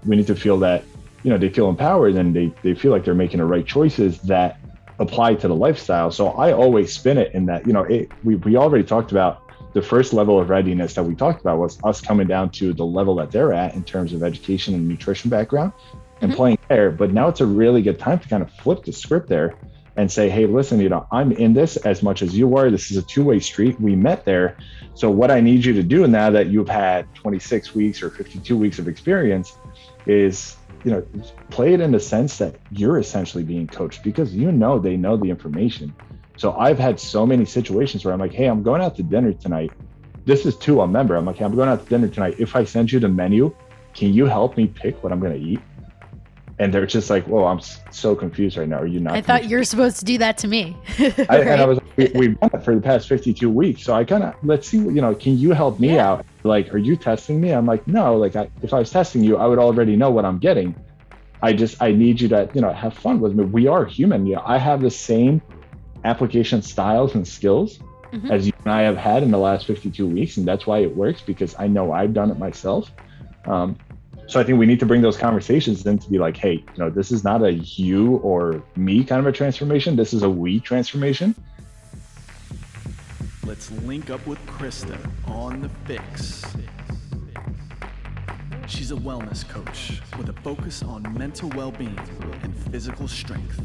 we need to feel that, they feel empowered and they feel like they're making the right choices that apply to the lifestyle. So I always spin it in that, we already talked about the first level of readiness that we talked about was us coming down to the level that they're at in terms of education and nutrition background and playing there. But now it's a really good time to kind of flip the script there and say, hey, listen, I'm in this as much as you are. This is a two-way street. We met there. So what I need you to do now that you've had 26 weeks or 52 weeks of experience is, play it in the sense that you're essentially being coached because they know the information. So I've had so many situations where I'm like, hey, I'm going out to dinner tonight. This is to a member. I'm like, hey, I'm going out to dinner tonight. If I send you the menu, can you help me pick what I'm going to eat? And they're just like, whoa, I'm so confused right now. Are you not? I thought you're supposed to do that to me. And I was like, we've done it for the past 52 weeks. So I kind of, let's see, can you help me out? Like, are you testing me? I'm like, no, like if I was testing you, I would already know what I'm getting. I need you to, have fun with me. We are human. I have the same application styles and skills as you and I have had in the last 52 weeks. And that's why it works, because I know I've done it myself. So I think we need to bring those conversations in to be like, hey, this is not a you or me kind of a transformation. This is a we transformation. Let's link up with Krista on The Fix. She's a wellness coach with a focus on mental well-being and physical strength.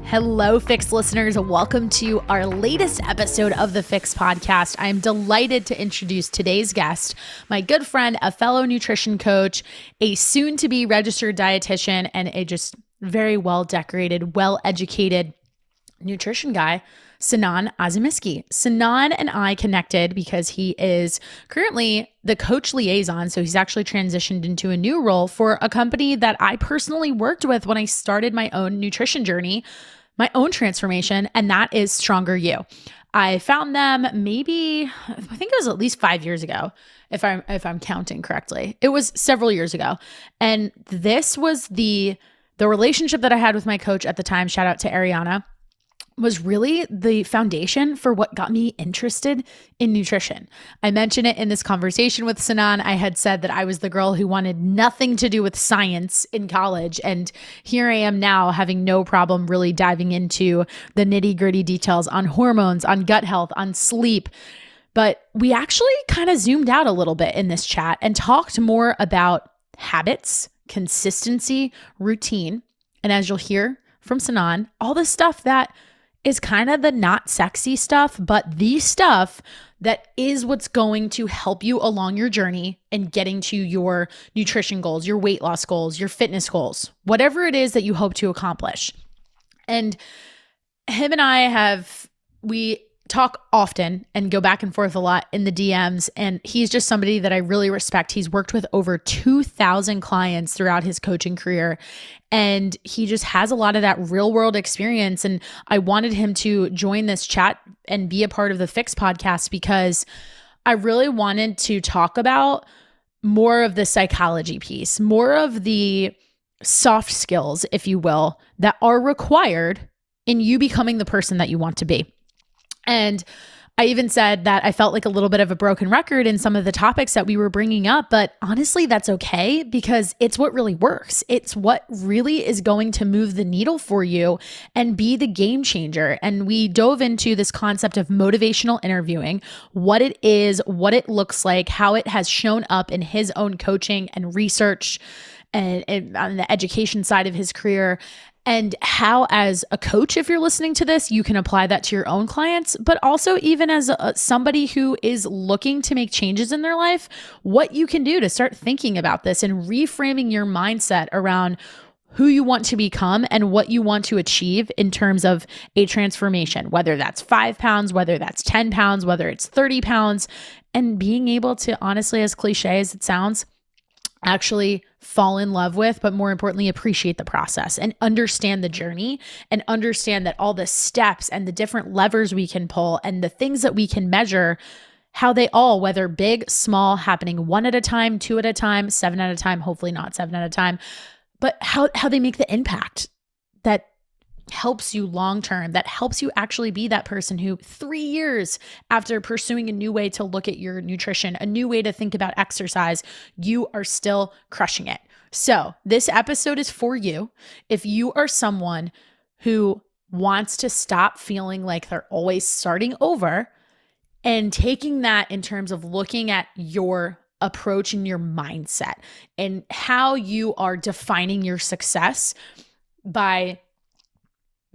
Hello, Fix listeners. Welcome to our latest episode of the Fix podcast. I'm delighted to introduce today's guest, my good friend, a fellow nutrition coach, a soon-to-be registered dietitian, and a just very well-decorated, well-educated nutrition guy, Sinan Ozyemisci. Sinan and I connected because he is currently the Coach Liaison. So he's actually transitioned into a new role for a company that I personally worked with when I started my own nutrition journey, my own transformation, and that is Stronger You. I found them I think it was at least 5 years ago, if I'm counting correctly. It was several years ago. And this was the relationship that I had with my coach at the time, shout out to Ariana, was really the foundation for what got me interested in nutrition. I mentioned it in this conversation with Sinan. I had said that I was the girl who wanted nothing to do with science in college. And here I am now having no problem really diving into the nitty-gritty details on hormones, on gut health, on sleep. But we actually kind of zoomed out a little bit in this chat and talked more about habits, consistency, routine. And as you'll hear from Sinan, all the stuff that is kind of the not sexy stuff, but the stuff that is what's going to help you along your journey and getting to your nutrition goals, your weight loss goals, your fitness goals, whatever it is that you hope to accomplish. And him and we talk often and go back and forth a lot in the DMs. And he's just somebody that I really respect. He's worked with over 2,000 clients throughout his coaching career. And he just has a lot of that real world experience. And I wanted him to join this chat and be a part of the Fix podcast because I really wanted to talk about more of the psychology piece, more of the soft skills, if you will, that are required in you becoming the person that you want to be. And I even said that I felt like a little bit of a broken record in some of the topics that we were bringing up, but honestly, that's okay because it's what really works. It's what really is going to move the needle for you and be the game changer. And we dove into this concept of motivational interviewing, what it is, what it looks like, how it has shown up in his own coaching and research and on the education side of his career. And how, as a coach, if you're listening to this, you can apply that to your own clients, but also even as somebody who is looking to make changes in their life, what you can do to start thinking about this and reframing your mindset around who you want to become and what you want to achieve in terms of a transformation, whether that's 5 pounds, whether that's 10 pounds, whether it's 30 pounds, and being able to, honestly, as cliche as it sounds, actually fall in love with, but more importantly, appreciate the process and understand the journey and understand that all the steps and the different levers we can pull and the things that we can measure, how they all, whether big, small, happening 1 at a time, 2 at a time, 7 at a time, hopefully not 7 at a time, but how they make the impact that helps you long term, that helps you actually be that person who 3 years after pursuing a new way to look at your nutrition, a new way to think about exercise, you are still crushing it. So this episode is for you. If you are someone who wants to stop feeling like they're always starting over and taking that in terms of looking at your approach and your mindset and how you are defining your success by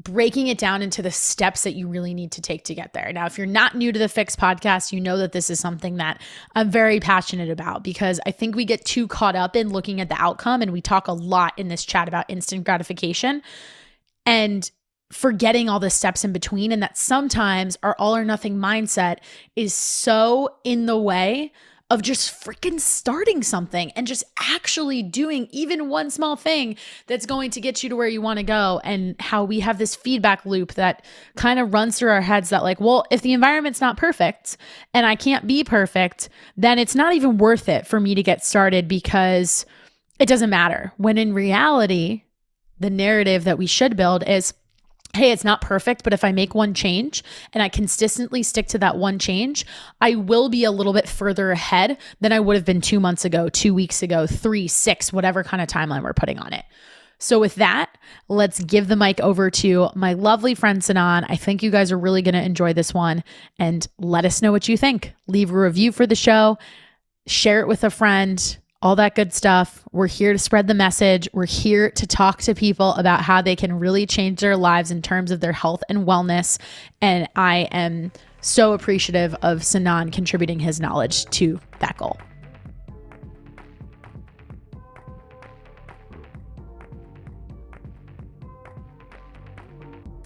breaking it down into the steps that you really need to take to get there. Now, if you're not new to the Fix podcast, you know that this is something that I'm very passionate about, because I think we get too caught up in looking at the outcome, and we talk a lot in this chat about instant gratification and forgetting all the steps in between, and that sometimes our all or nothing mindset is so in the way of just freaking starting something and just actually doing even one small thing that's going to get you to where you want to go. And how we have this feedback loop that kind of runs through our heads that like, well, if the environment's not perfect and I can't be perfect, then it's not even worth it for me to get started because it doesn't matter. When in reality, the narrative that we should build is, hey, it's not perfect, but if I make one change and I consistently stick to that one change, I will be a little bit further ahead than I would have been 2 months ago, 2 weeks ago, 3, 6, whatever kind of timeline we're putting on it. So with that, let's give the mic over to my lovely friend Sinan. I think you guys are really going to enjoy this one, and let us know what you think. Leave a review for the show, share it with a friend, all that good stuff. We're here to spread the message. We're here to talk to people about how they can really change their lives in terms of their health and wellness. And I am so appreciative of Sinan contributing his knowledge to that goal.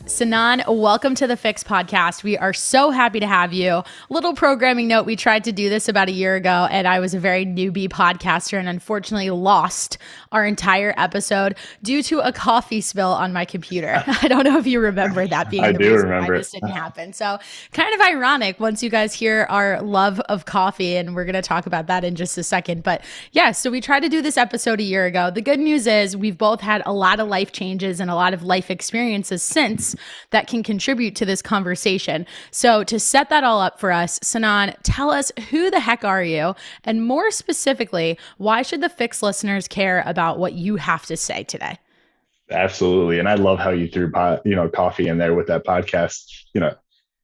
Sinan, welcome to the Fix podcast. We are so happy to have you. Little programming note, we tried to do this about a year ago, and I was a very newbie podcaster and unfortunately lost our entire episode due to a coffee spill on my computer. I don't know if you remember that being the reason why this didn't happen. So kind of ironic once you guys hear our love of coffee, and we're going to talk about that in just a second. But yeah, so we tried to do this episode a year ago. The good news is we've both had a lot of life changes and a lot of life experiences since that can contribute to this conversation. So to set that all up for us, Sinan, tell us, who the heck are you? And more specifically, why should the Fix listeners care about what you have to say today? Absolutely. And I love how you threw coffee in there with that podcast,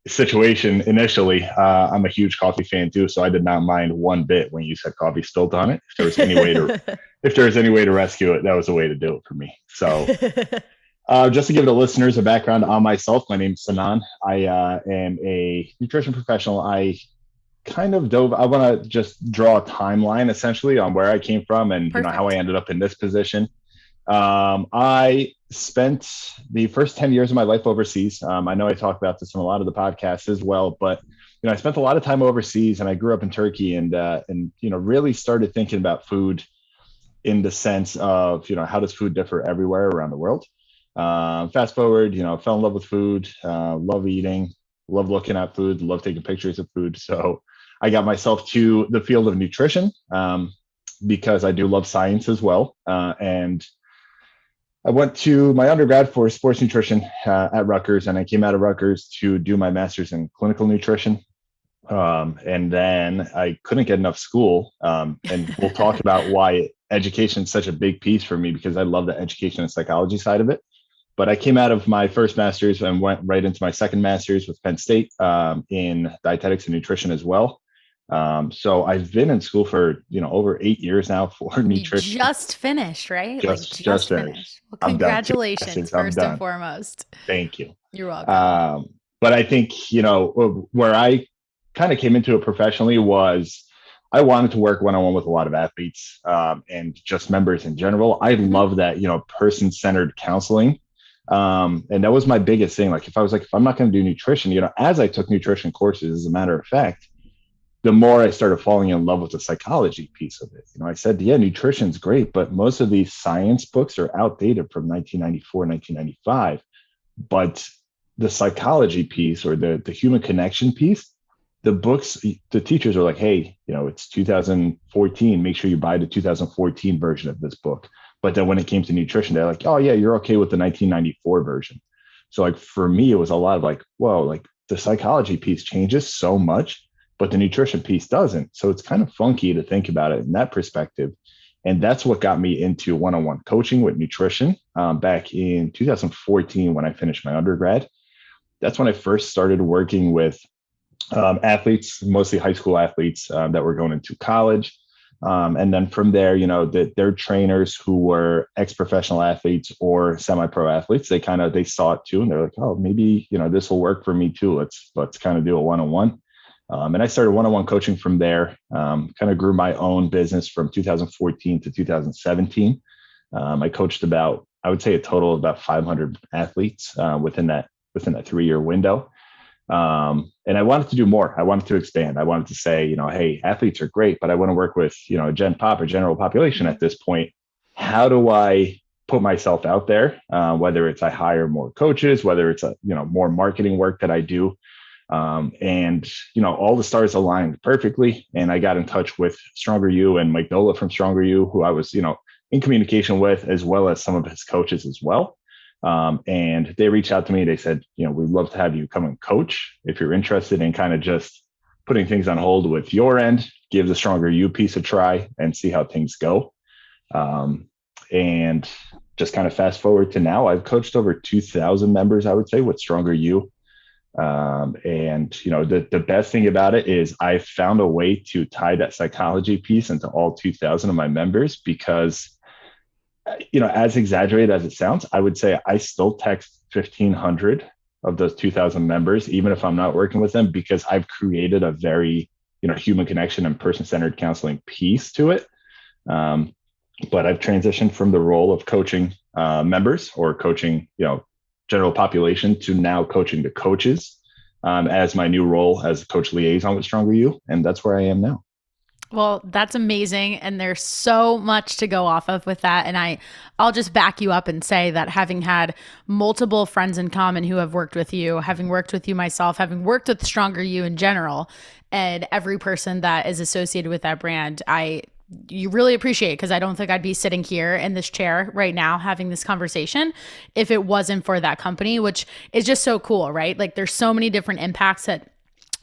situation initially. I'm a huge coffee fan too, so I did not mind one bit when you said coffee spilled on it. If there was any way to rescue it, that was a way to do it for me. So just to give the listeners a background on myself, my name's Sinan. I am a nutrition professional. I want to just draw a timeline essentially on where I came from and how I ended up in this position. I spent the first 10 years of my life overseas. I know I talk about this in a lot of the podcasts as well, but I spent a lot of time overseas, and I grew up in Turkey, and really started thinking about food in the sense of, how does food differ everywhere around the world? Fast forward, fell in love with food, love eating, love looking at food, love taking pictures of food. So I got myself to the field of nutrition because I do love science as well. And I went to my undergrad for sports nutrition at Rutgers, and I came out of Rutgers to do my master's in clinical nutrition. And then I couldn't get enough school. And we'll talk about why education is such a big piece for me, because I love the education and psychology side of it. But I came out of my first master's and went right into my second master's with Penn State in dietetics and nutrition as well. So I've been in school for, over 8 years now for nutrition. You just finished, right? Just finished. Well, congratulations, first and foremost. Thank you. You're welcome. But I think, where I kind of came into it professionally was I wanted to work one-on-one with a lot of athletes and just members in general. I love that, person-centered counseling. And that was my biggest thing. Like, if I'm not going to do nutrition, as I took nutrition courses, as a matter of fact, the more I started falling in love with the psychology piece of it. I said, yeah, nutrition's great, but most of these science books are outdated from 1994, 1995. But the psychology piece, or the human connection piece, the books, the teachers are like, hey, it's 2014. Make sure you buy the 2014 version of this book. But then when it came to nutrition, they're like, oh yeah, you're okay with the 1994 version. So like for me, it was a lot of like, whoa, like the psychology piece changes so much, but the nutrition piece doesn't. So it's kind of funky to think about it in that perspective. And that's what got me into one-on-one coaching with nutrition back in 2014 when I finished my undergrad. That's when I first started working with athletes, mostly high school athletes that were going into college. And then from there, their trainers who were ex-professional athletes or semi-pro athletes, they saw it too. And they're like, oh, maybe, this will work for me too. Let's kind of do a one-on-one. And I started one-on-one coaching from there, kind of grew my own business from 2014 to 2017. I coached about, I would say a total of about 500 athletes within that 3-year window. And I wanted to do more. I wanted to expand. I wanted to say, hey, athletes are great, but I want to work with, gen pop or general population at this point. How do I put myself out there? Whether it's I hire more coaches, whether it's more marketing work that I do. And all the stars aligned perfectly. And I got in touch with Stronger You and Mike Dola from Stronger You, who I was, in communication with, as well as some of his coaches as well. And they reached out to me. They said, we'd love to have you come and coach if you're interested in kind of just putting things on hold with your end, give the Stronger You piece a try and see how things go. And just kind of fast forward to now, I've coached over 2,000 members, I would say, with Stronger You. And the best thing about it is I found a way to tie that psychology piece into all 2,000 of my members because as exaggerated as it sounds, I would say I still text 1,500 of those 2,000 members, even if I'm not working with them, because I've created a very, human connection and person-centered counseling piece to it. But I've transitioned from the role of coaching members or coaching, general population to now coaching the coaches as my new role as Coach Liaison with Stronger You. And that's where I am now. Well, that's amazing. And there's so much to go off of with that. And I'll just back you up and say that having had multiple friends in common who have worked with you, having worked with you myself, having worked with Stronger You in general, and every person that is associated with that brand, you really appreciate it, because I don't think I'd be sitting here in this chair right now having this conversation if it wasn't for that company, which is just so cool, right? Like there's so many different impacts that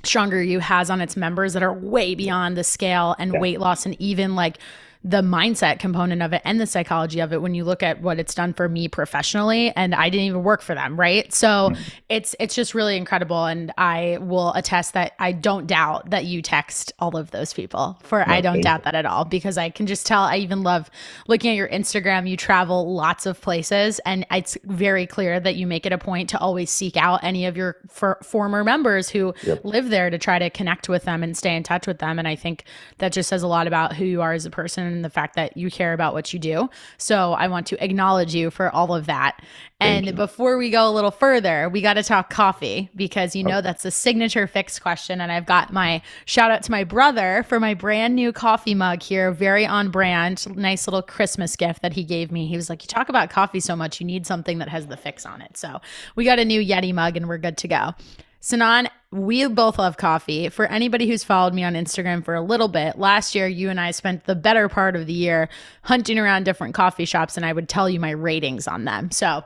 Stronger You has on its members that are way beyond the scale and weight loss and even like the mindset component of it and the psychology of it when you look at what it's done for me professionally, and I didn't even work for them, right? So it's just really incredible, and I will attest that I don't doubt that you text all of those people. I don't doubt that at all, because I can just tell. I even love looking at your Instagram. You travel lots of places, and it's very clear that you make it a point to always seek out any of your former members who live there to try to connect with them and stay in touch with them. And I think that just says a lot about who you are as a person and the fact that you care about what you do. So I want to acknowledge you for all of that. And before we go a little further, we got to talk coffee, because that's the signature Fix question. And I've got my shout out to my brother for my brand new coffee mug here, very on brand, nice little Christmas gift that he gave me. He was like, you talk about coffee so much, you need something that has the Fix on it. So we got a new Yeti mug and we're good to go. Sinan, we both love coffee. For anybody who's followed me on Instagram for a little bit, last year, you and I spent the better part of the year hunting around different coffee shops, and I would tell you my ratings on them. So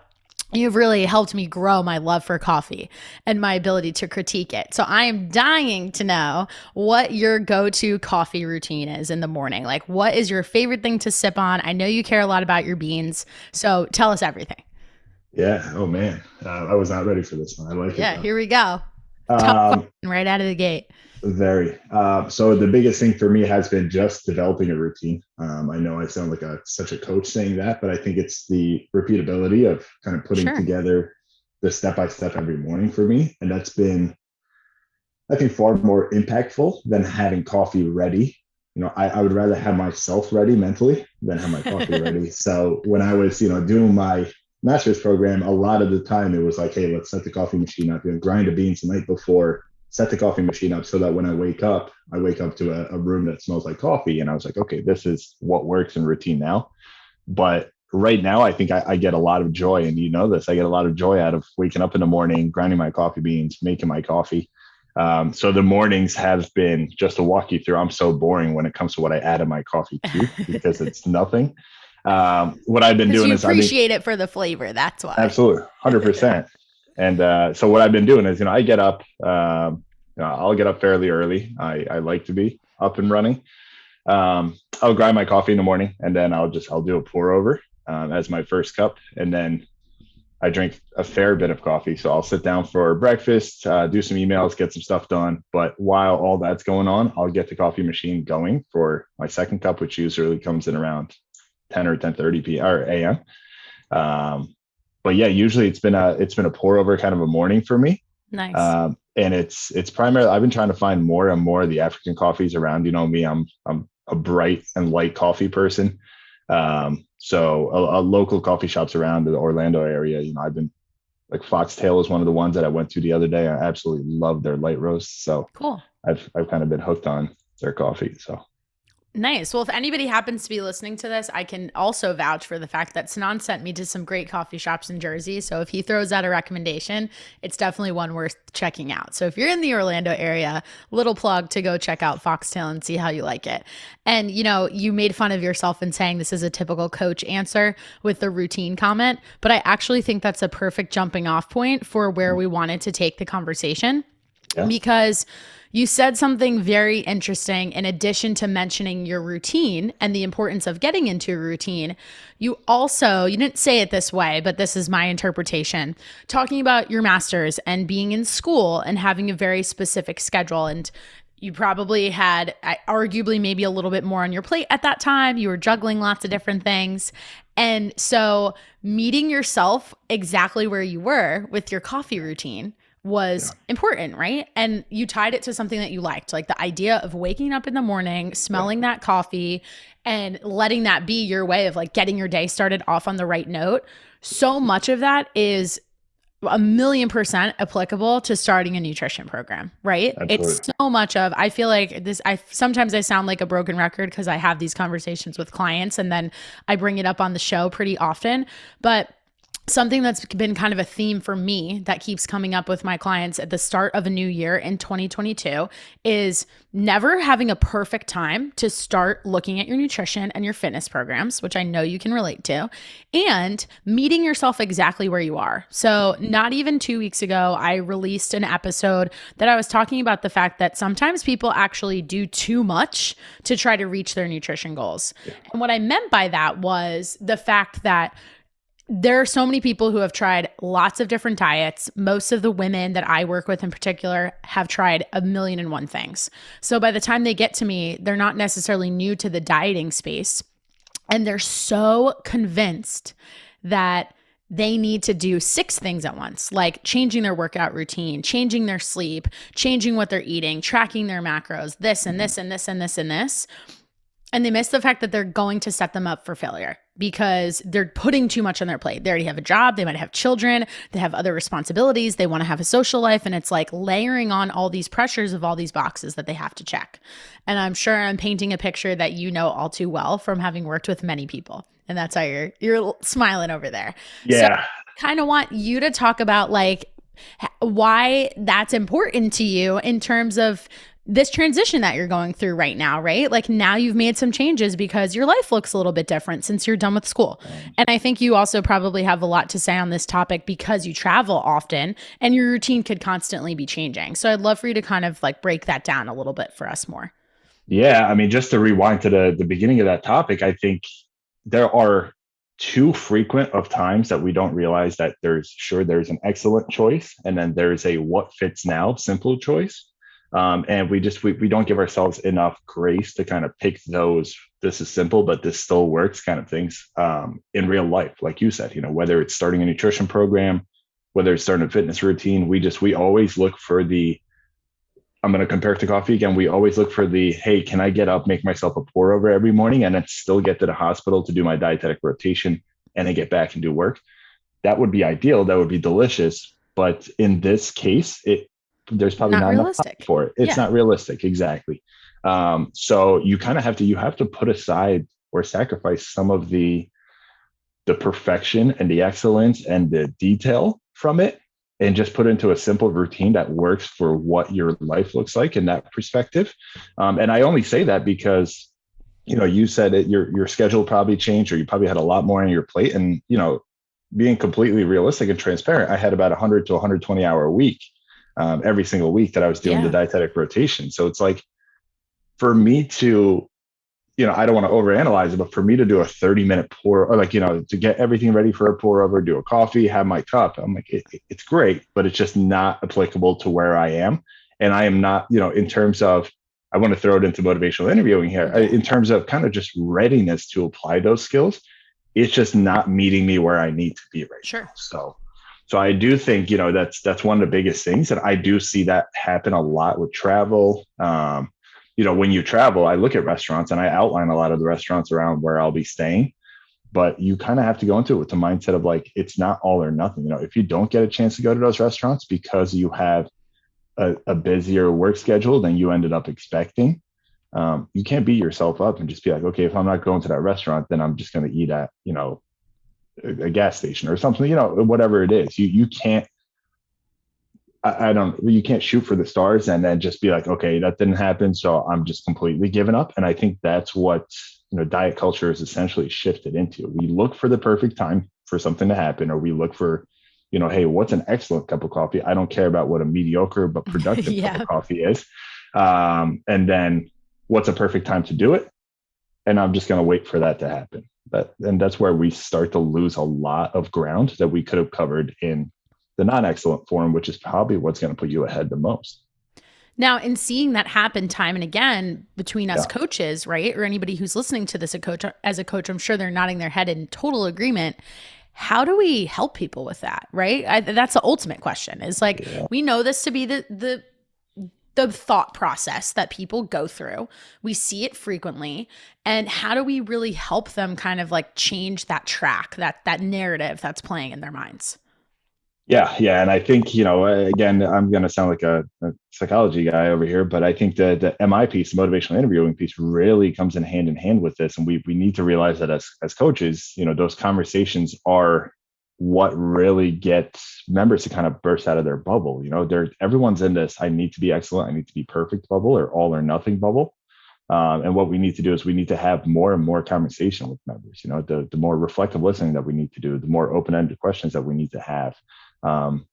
you've really helped me grow my love for coffee and my ability to critique it. So I am dying to know what your go-to coffee routine is in the morning. Like, what is your favorite thing to sip on? I know you care a lot about your beans, so tell us everything. Yeah. Oh man. I was not ready for this one. I like it. Yeah. Here we go. Right out of the gate. Very. So the biggest thing for me has been just developing a routine. I know I sound like such a coach saying that, but I think it's the repeatability of kind of putting together the step-by-step every morning for me. And that's been, I think, far more impactful than having coffee ready. I would rather have myself ready mentally than have my coffee ready. So when I was, doing my master's program, a lot of the time it was like, hey, let's set the coffee machine up and grind the beans the night before, set the coffee machine up so that when I wake up to a room that smells like coffee. And I was like, okay, this is what works in routine now. But right now, I think I get a lot of joy, and I get a lot of joy out of waking up in the morning, grinding my coffee beans, making my coffee. So the mornings have been, just to walk you through, I'm so boring when it comes to what I add in my coffee too, because it's nothing. What I've been doing you is appreciate it for the flavor. That's why. absolutely 100%. And so what I've been doing is, I get up, I'll get up fairly early. I like to be up and running. I'll grind my coffee in the morning, and then I'll do a pour over as my first cup. And then I drink a fair bit of coffee. So I'll sit down for breakfast, do some emails, get some stuff done. But while all that's going on, I'll get the coffee machine going for my second cup, which usually comes in around 10 or 10:30 p.m. or a.m. But yeah, usually it's been a pour over kind of a morning for me. Nice. And it's primarily, I've been trying to find more and more of the African coffees around. You know me, I'm a bright and light coffee person. So a local coffee shops around the Orlando area, I've been like Foxtail is one of the ones that I went to the other day. I absolutely love their light roast. So cool. I've kind of been hooked on their coffee. So nice. Well, if anybody happens to be listening to this, I can also vouch for the fact that Sinan sent me to some great coffee shops in Jersey. So if he throws out a recommendation, it's definitely one worth checking out. So if you're in the Orlando area, little plug to go check out Foxtail and see how you like it. And, you made fun of yourself in saying this is a typical coach answer with the routine comment, but I actually think that's a perfect jumping off point for where we wanted to take the conversation. Yeah. Because you said something very interesting. In addition to mentioning your routine and the importance of getting into a routine, you didn't say it this way, but this is my interpretation, talking about your master's and being in school and having a very specific schedule. And you probably had arguably maybe a little bit more on your plate at that time. You were juggling lots of different things. And so meeting yourself exactly where you were with your coffee routine was important, right? And you tied it to something that you liked, like the idea of waking up in the morning, smelling that coffee, and letting that be your way of like getting your day started off on the right note. So much of that is 1,000,000% applicable to starting a nutrition program, right? Absolutely. It's so much of, I feel like this, sometimes I sound like a broken record because I have these conversations with clients and then I bring it up on the show pretty often, but something that's been kind of a theme for me that keeps coming up with my clients at the start of a new year in 2022 is never having a perfect time to start looking at your nutrition and your fitness programs, which I know you can relate to, and meeting yourself exactly where you are. So not even 2 weeks ago, I released an episode that I was talking about the fact that sometimes people actually do too much to try to reach their nutrition goals. And what I meant by that was the fact that there are so many people who have tried lots of different diets. Most of the women that I work with in particular have tried 1,000,001 things. So by the time they get to me, they're not necessarily new to the dieting space. And they're so convinced that they need to do 6 things at once, like changing their workout routine, changing their sleep, changing what they're eating, tracking their macros, this and this and this and this and this. And they miss the fact that they're going to set them up for failure because they're putting too much on their plate. They already have a job. They might have children. They have other responsibilities. They want to have a social life. And it's like layering on all these pressures of all these boxes that they have to check. And I'm sure I'm painting a picture that you know all too well from having worked with many people. And that's how you're smiling over there. Yeah. So I kind of want you to talk about like why that's important to you in terms of this transition that you're going through right now, right? Like now you've made some changes because your life looks a little bit different since you're done with school. And I think you also probably have a lot to say on this topic because you travel often and your routine could constantly be changing. So I'd love for you to kind of like break that down a little bit for us more. Yeah. I mean, just to rewind to the beginning of that topic, I think there are too frequent of times that we don't realize that there's an excellent choice. And then there's a what fits now simple choice. And we don't give ourselves enough grace to kind of pick those, this is simple, but this still works kind of things in real life. Like you said, whether it's starting a nutrition program, whether it's starting a fitness routine, we always look for I'm going to compare it to coffee again. We always look for hey, can I get up, make myself a pour over every morning and then still get to the hospital to do my dietetic rotation and then get back and do work? That would be ideal. That would be delicious. But in this case, there's probably not enough time for it. It's not realistic. Exactly. So you kind of have to put aside or sacrifice some of the perfection and the excellence and the detail from it and just put into a simple routine that works for what your life looks like in that perspective. And I only say that because You said it, your schedule probably changed, or you probably had a lot more on your plate. And, being completely realistic and transparent, I had about 100 to 120 hour a week, every single week that I was doing the dietetic rotation. So it's like, for me to, I don't want to overanalyze it, but for me to do a 30-minute pour, or like, to get everything ready for a pour over, do a coffee, have my cup, I'm like, it's great, but it's just not applicable to where I am. And I am not, in terms of, I want to throw it into motivational interviewing here, in terms of kind of just readiness to apply those skills, it's just not meeting me where I need to be right now. So I do think, that's one of the biggest things. And I do see that happen a lot with travel. When you travel, I look at restaurants and I outline a lot of the restaurants around where I'll be staying, but you kind of have to go into it with the mindset of like, it's not all or nothing. If you don't get a chance to go to those restaurants because you have a busier work schedule than you ended up expecting, you can't beat yourself up and just be like, okay, if I'm not going to that restaurant, then I'm just going to eat at, a gas station or something, whatever it is. You can't, you can't shoot for the stars and then just be like, okay, that didn't happen, so I'm just completely giving up. And I think that's what, diet culture is essentially shifted into. We look for the perfect time for something to happen, or we look for, hey, what's an excellent cup of coffee? I don't care about what a mediocre but productive cup of coffee is. And then what's a perfect time to do it? And I'm just going to wait for that to happen. And that's where we start to lose a lot of ground that we could have covered in the non-excellent form, which is probably what's going to put you ahead the most. Now, in seeing that happen time and again between us coaches, right? Or anybody who's listening to this as a coach, I'm sure they're nodding their head in total agreement. How do we help people with that, right? That's the ultimate question, is like, we know this to be the thought process that people go through. We see it frequently. And how do we really help them kind of like change that track, that narrative that's playing in their minds? Yeah. And I think, again, I'm going to sound like a psychology guy over here, but I think the MI piece, the motivational interviewing piece, really comes in hand with this. And we need to realize that as coaches, those conversations are what really gets members to kind of burst out of their bubble. Everyone's in this, I need to be excellent, I need to be perfect bubble, or all or nothing bubble. And what we need to do is we need to have more and more conversation with members. The more reflective listening that we need to do, the more open-ended questions that we need to have.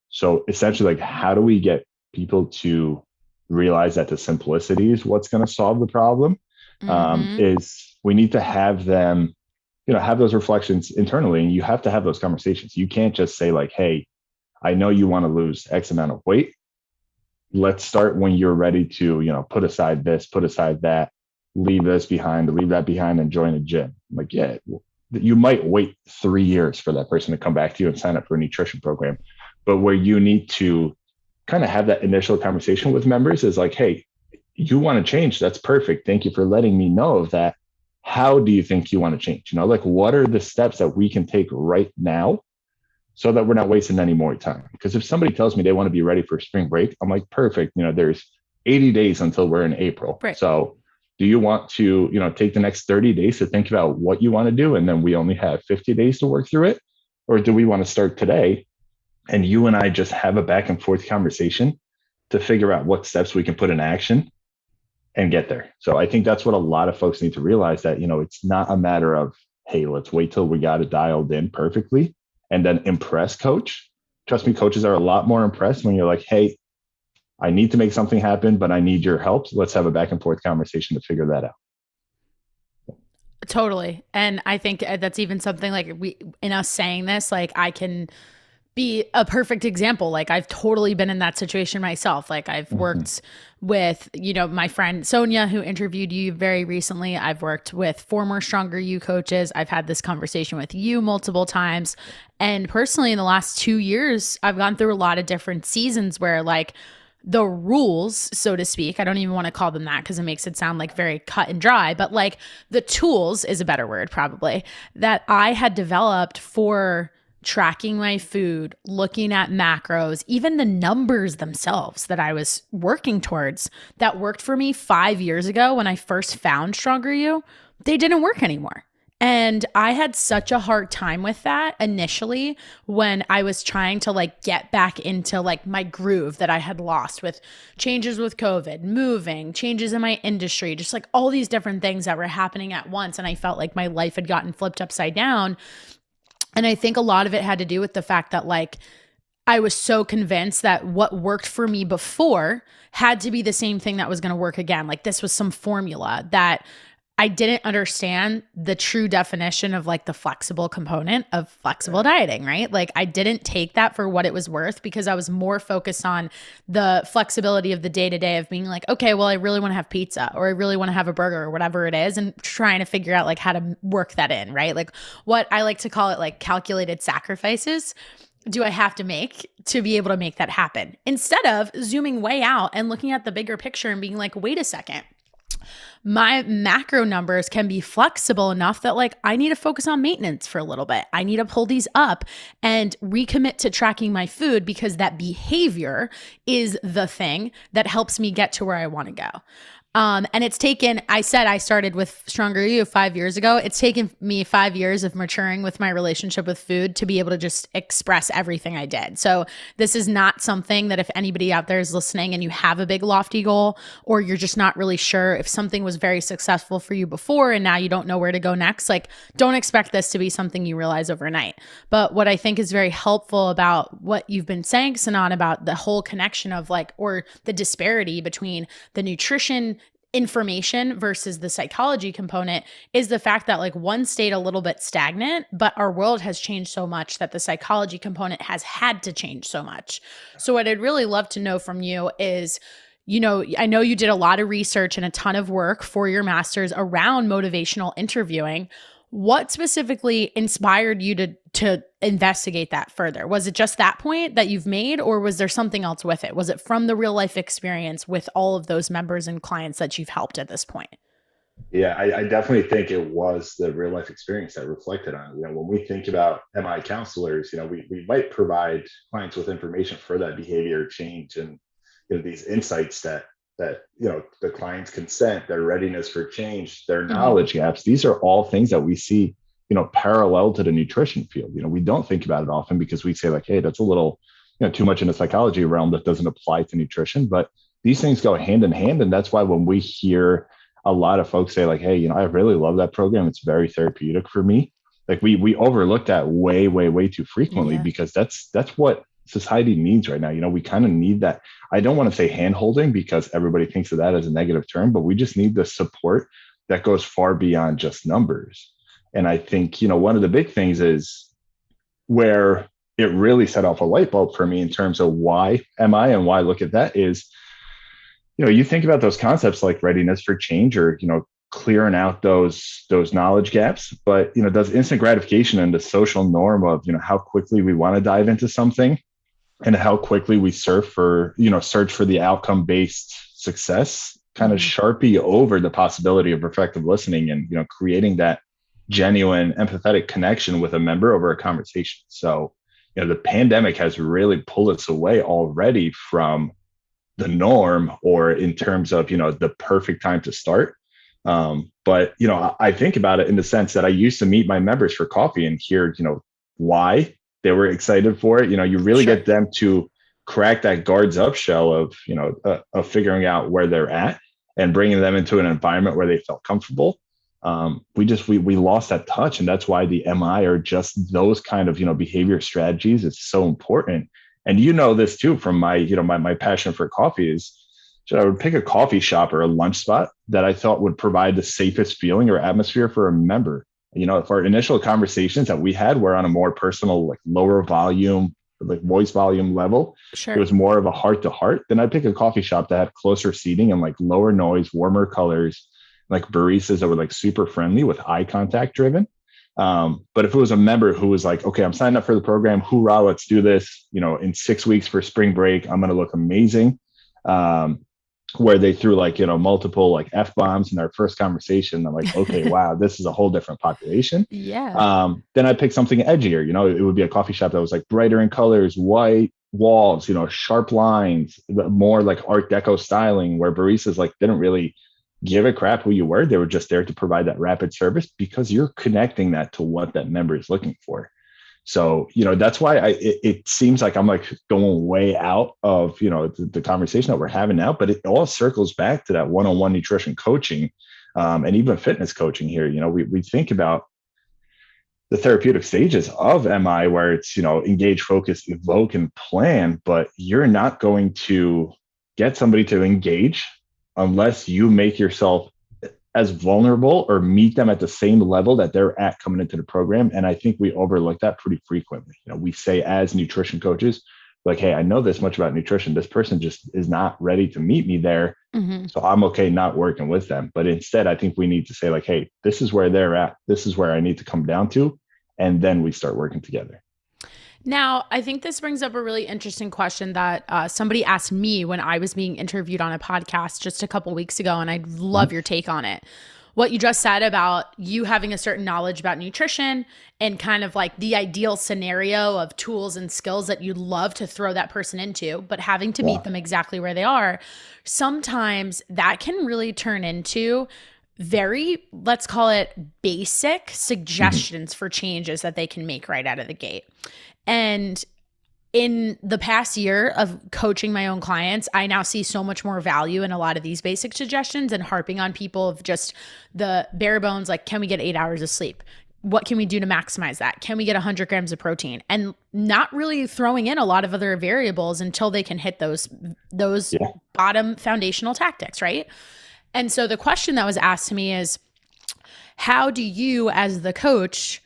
So essentially, like, how do we get people to realize that the simplicity is what's going to solve the problem? Is we need to have them, have those reflections internally, and you have to have those conversations. You can't just say like, hey, I know you want to lose X amount of weight. Let's start when you're ready to, put aside this, put aside that, leave this behind, leave that behind, and join a gym. Like, you might wait 3 years for that person to come back to you and sign up for a nutrition program. But where you need to kind of have that initial conversation with members is like, hey, you want to change. That's perfect. Thank you for letting me know of that. How do you think you want to change? Like, what are the steps that we can take right now so that we're not wasting any more time? Because if somebody tells me they want to be ready for spring break, I'm like, perfect. There's 80 days until we're in April. Right. So do you want to, take the next 30 days to think about what you want to do, and then we only have 50 days to work through it? Or do we want to start today and you and I just have a back and forth conversation to figure out what steps we can put in action and get there? So I think that's what a lot of folks need to realize, that, it's not a matter of, hey, let's wait till we got it dialed in perfectly and then impress coach. Trust me, coaches are a lot more impressed when you're like, hey, I need to make something happen, but I need your help. Let's have a back and forth conversation to figure that out. Totally. And I think that's even something like in us saying this, like, I can be a perfect example. Like, I've totally been in that situation myself. Like, I've worked with, my friend Sonia, who interviewed you very recently. I've worked with former Stronger You coaches. I've had this conversation with you multiple times. And personally, in the last 2 years, I've gone through a lot of different seasons where, like, the rules, so to speak, I don't even want to call them that because it makes it sound like very cut and dry, but like the tools is a better word probably, that I had developed for tracking my food, looking at macros, even the numbers themselves that I was working towards, that worked for me 5 years ago when I first found Stronger You, they didn't work anymore. And I had such a hard time with that initially when I was trying to like get back into like my groove that I had lost with changes with COVID, moving, changes in my industry, just like all these different things that were happening at once. And I felt like my life had gotten flipped upside down. And I think a lot of it had to do with the fact that like I was so convinced that what worked for me before had to be the same thing that was going to work again. Like this was some formula that I didn't understand the true definition of like the flexible component of flexible dieting, right? Like I didn't take that for what it was worth because I was more focused on the flexibility of the day to day of being like, okay, well, I really want to have pizza or I really want to have a burger or whatever it is, and trying to figure out like how to work that in, right? Like what I like to call it like calculated sacrifices do I have to make to be able to make that happen? Instead of zooming way out and looking at the bigger picture and being like, wait a second. My macro numbers can be flexible enough that like I need to focus on maintenance for a little bit. I need to pull these up and recommit to tracking my food because that behavior is the thing that helps me get to where I want to go. And it's taken, I said I started with Stronger You 5 years ago. It's taken me 5 years of maturing with my relationship with food to be able to just express everything I did. So this is not something that if anybody out there is listening and you have a big lofty goal, or you're just not really sure if something was very successful for you before and now you don't know where to go next, like don't expect this to be something you realize overnight. But what I think is very helpful about what you've been saying, Sinan, about the whole connection of like, or the disparity between the nutrition information versus the psychology component is the fact that like one stayed a little bit stagnant, but our world has changed so much that the psychology component has had to change so much. So what I'd really love to know from you is, you know, I know you did a lot of research and a ton of work for your master's around motivational interviewing. What specifically inspired you to investigate that further? Was it just that point that you've made, or was there something else with it? Was it from the real life experience with all of those members and clients that you've helped at this point? Yeah, I definitely think it was the real life experience that reflected on it. You know, when we think about MI counselors, you know, we might provide clients with information for that behavior change and, you know, these insights that you know, the client's consent, their readiness for change, their knowledge gaps. These are all things that we see, you know, parallel to the nutrition field. You know, we don't think about it often because we say like, hey, that's a little, you know, too much in the psychology realm that doesn't apply to nutrition. But these things go hand in hand, and that's why when we hear a lot of folks say like, hey, you know, I really love that program, it's very therapeutic for me, like we overlook that way too frequently, because that's what society needs right now. You know, we kind of need that. I don't want to say hand holding because everybody thinks of that as a negative term, but we just need the support that goes far beyond just numbers. And I think, you know, one of the big things is where it really set off a light bulb for me in terms of why am I and why I look at that is, you know, you think about those concepts like readiness for change or, you know, clearing out those knowledge gaps, but, you know, does instant gratification and the social norm of, you know, how quickly we want to dive into something and how quickly we search for the outcome-based success kind of sharpie over the possibility of effective listening and, you know, creating that genuine empathetic connection with a member over a conversation. So, you know, the pandemic has really pulled us away already from the norm, or in terms of, you know, the perfect time to start. But, you know, I think about it in the sense that I used to meet my members for coffee and hear, you know, why they were excited for it. You know, you really get them to crack that guards up shell of, you know, of figuring out where they're at and bringing them into an environment where they felt comfortable. We lost that touch. And that's why the MI or just those kind of, you know, behavior strategies is so important. And you know this too from my, you know, my passion for coffee is, so I would pick a coffee shop or a lunch spot that I thought would provide the safest feeling or atmosphere for a member. You know, if our initial conversations that we had were on a more personal, like lower volume, like voice volume level, it was more of a heart to heart, then I'd pick a coffee shop that had closer seating and like lower noise, warmer colors, like baristas that were like super friendly with eye contact driven. But if it was a member who was like, okay, I'm signing up for the program, hoorah, let's do this, you know, in 6 weeks for spring break, I'm going to look amazing. Where they threw like, you know, multiple like F-bombs in their first conversation. I'm like, okay, wow, this is a whole different population. Then I picked something edgier, you know, it would be a coffee shop that was like brighter in colors, white walls, you know, sharp lines, more like Art Deco styling, where baristas like didn't really give a crap who you were. They were just there to provide that rapid service because you're connecting that to what that member is looking for. So, that's why it seems like I'm like going way out of, the conversation that we're having now, but it all circles back to that one-on-one nutrition coaching, and even fitness coaching here. We think about the therapeutic stages of MI where it's, engage, focus, evoke, and plan, but you're not going to get somebody to engage unless you make yourself as vulnerable or meet them at the same level that they're at coming into the program. And I think we overlook that pretty frequently. We say as nutrition coaches, like, hey, I know this much about nutrition. This person just is not ready to meet me there. Mm-hmm. So I'm okay not working with them. But instead, I think we need to say like, hey, this is where they're at. This is where I need to come down to. And then we start working together. Now, I think this brings up a really interesting question that somebody asked me when I was being interviewed on a podcast just a couple weeks ago, and I'd love your take on it. What you just said about you having a certain knowledge about nutrition and kind of like the ideal scenario of tools and skills that you'd love to throw that person into, but having to meet them exactly where they are. Sometimes that can really turn into very, let's call it basic suggestions for changes that they can make right out of the gate. And in the past year of coaching my own clients, I now see so much more value in a lot of these basic suggestions and harping on people of just the bare bones, like, can we get 8 hours of sleep? What can we do to maximize that? Can we get 100 grams of protein? And not really throwing in a lot of other variables until they can hit those bottom foundational tactics, right? And so the question that was asked to me is, how do you as the coach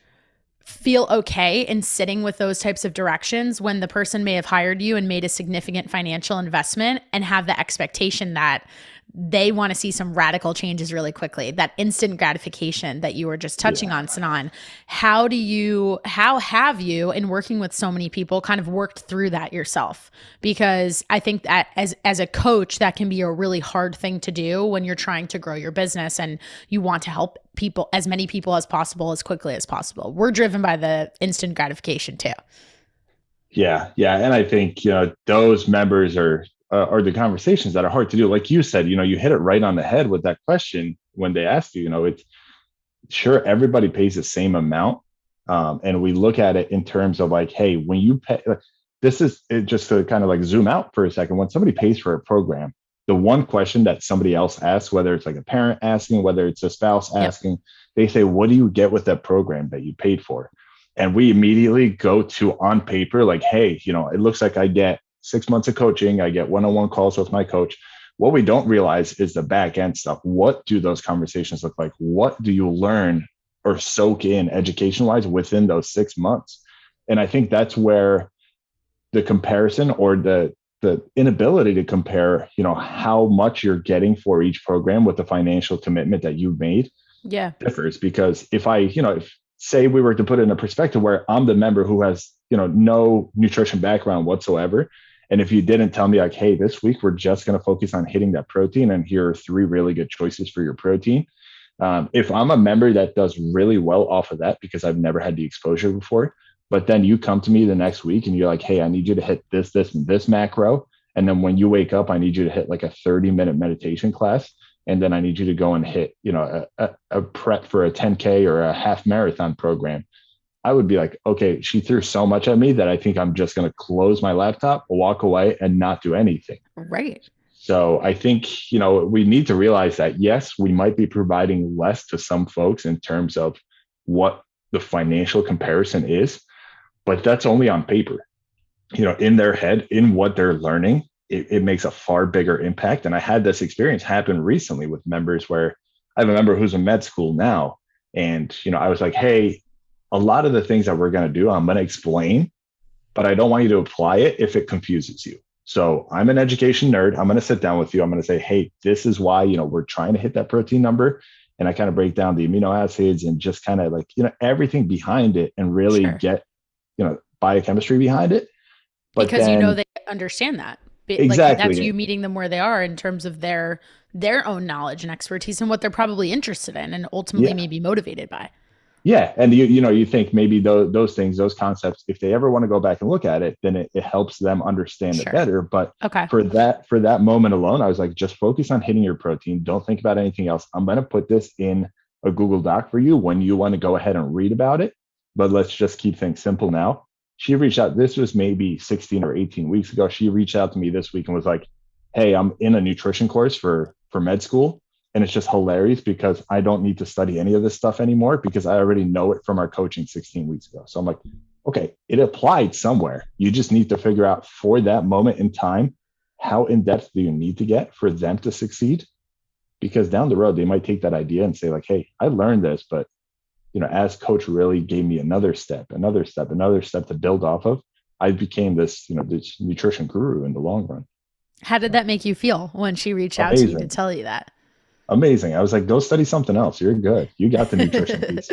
feel okay in sitting with those types of directions when the person may have hired you and made a significant financial investment and have the expectation that they want to see some radical changes really quickly, that instant gratification that you were just touching on, Sinan? How have you, in working with so many people, kind of worked through that yourself? Because I think that as a coach, that can be a really hard thing to do when you're trying to grow your business and you want to help people, as many people as possible, as quickly as possible. We're driven by the instant gratification too. Yeah. And I think, those members are the conversations that are hard to do. Like you said, you hit it right on the head with that question when they asked you, it's sure everybody pays the same amount. And we look at it in terms of like, hey, when you pay, this is just to kind of like zoom out for a second. When somebody pays for a program, the one question that somebody else asks, whether it's like a parent asking, whether it's a spouse asking, they say, what do you get with that program that you paid for? And we immediately go to on paper, like, hey, it looks like I get 6 months of coaching. I get one-on-one calls with my coach. What we don't realize is the back end stuff. What do those conversations look like? What do you learn or soak in education-wise within those 6 months? And I think that's where the comparison or the inability to compare, how much you're getting for each program with the financial commitment that you've made differs. Because if say we were to put it in a perspective where I'm the member who has, no nutrition background whatsoever. And if you didn't tell me like, hey, this week, we're just going to focus on hitting that protein, and here are 3 really good choices for your protein. If I'm a member that does really well off of that, because I've never had the exposure before, but then you come to me the next week and you're like, hey, I need you to hit this, and this macro. And then when you wake up, I need you to hit like a 30-minute meditation class. And then I need you to go and hit, a prep for a 10K or a half marathon program. I would be like, okay, she threw so much at me that I think I'm just going to close my laptop, walk away, and not do anything. Right. So I think, we need to realize that, yes, we might be providing less to some folks in terms of what the financial comparison is, but that's only on paper. In their head, in what they're learning, it makes a far bigger impact. And I had this experience happen recently with members where I have a member who's in med school now. And, I was like, hey, a lot of the things that we're going to do, I'm going to explain, but I don't want you to apply it if it confuses you. So I'm an education nerd. I'm going to sit down with you. I'm going to say, hey, this is why, we're trying to hit that protein number. And I kind of break down the amino acids and just kind of like, everything behind it and really get, biochemistry behind it. But because they understand that. Exactly. Like that's you meeting them where they are in terms of their own knowledge and expertise and what they're probably interested in and ultimately maybe motivated by. Yeah. And you think maybe those things, those concepts, if they ever want to go back and look at it, then it helps them understand it Sure. better. But Okay. for that moment alone, I was like, just focus on hitting your protein. Don't think about anything else. I'm going to put this in a Google Doc for you when you want to go ahead and read about it. But let's just keep things simple now. She reached out. This was maybe 16 or 18 weeks ago. She reached out to me this week and was like, hey, I'm in a nutrition course for med school. And it's just hilarious because I don't need to study any of this stuff anymore because I already know it from our coaching 16 weeks ago. So I'm like, okay, it applied somewhere. You just need to figure out for that moment in time, how in depth do you need to get for them to succeed? Because down the road, they might take that idea and say like, hey, I learned this, but as coach really gave me another step to build off of, I became this, this nutrition guru in the long run. How did So, that make you feel when she reached out to you to amazing. tell you that? Amazing. I was like, go study something else. You're good. You got the nutrition piece.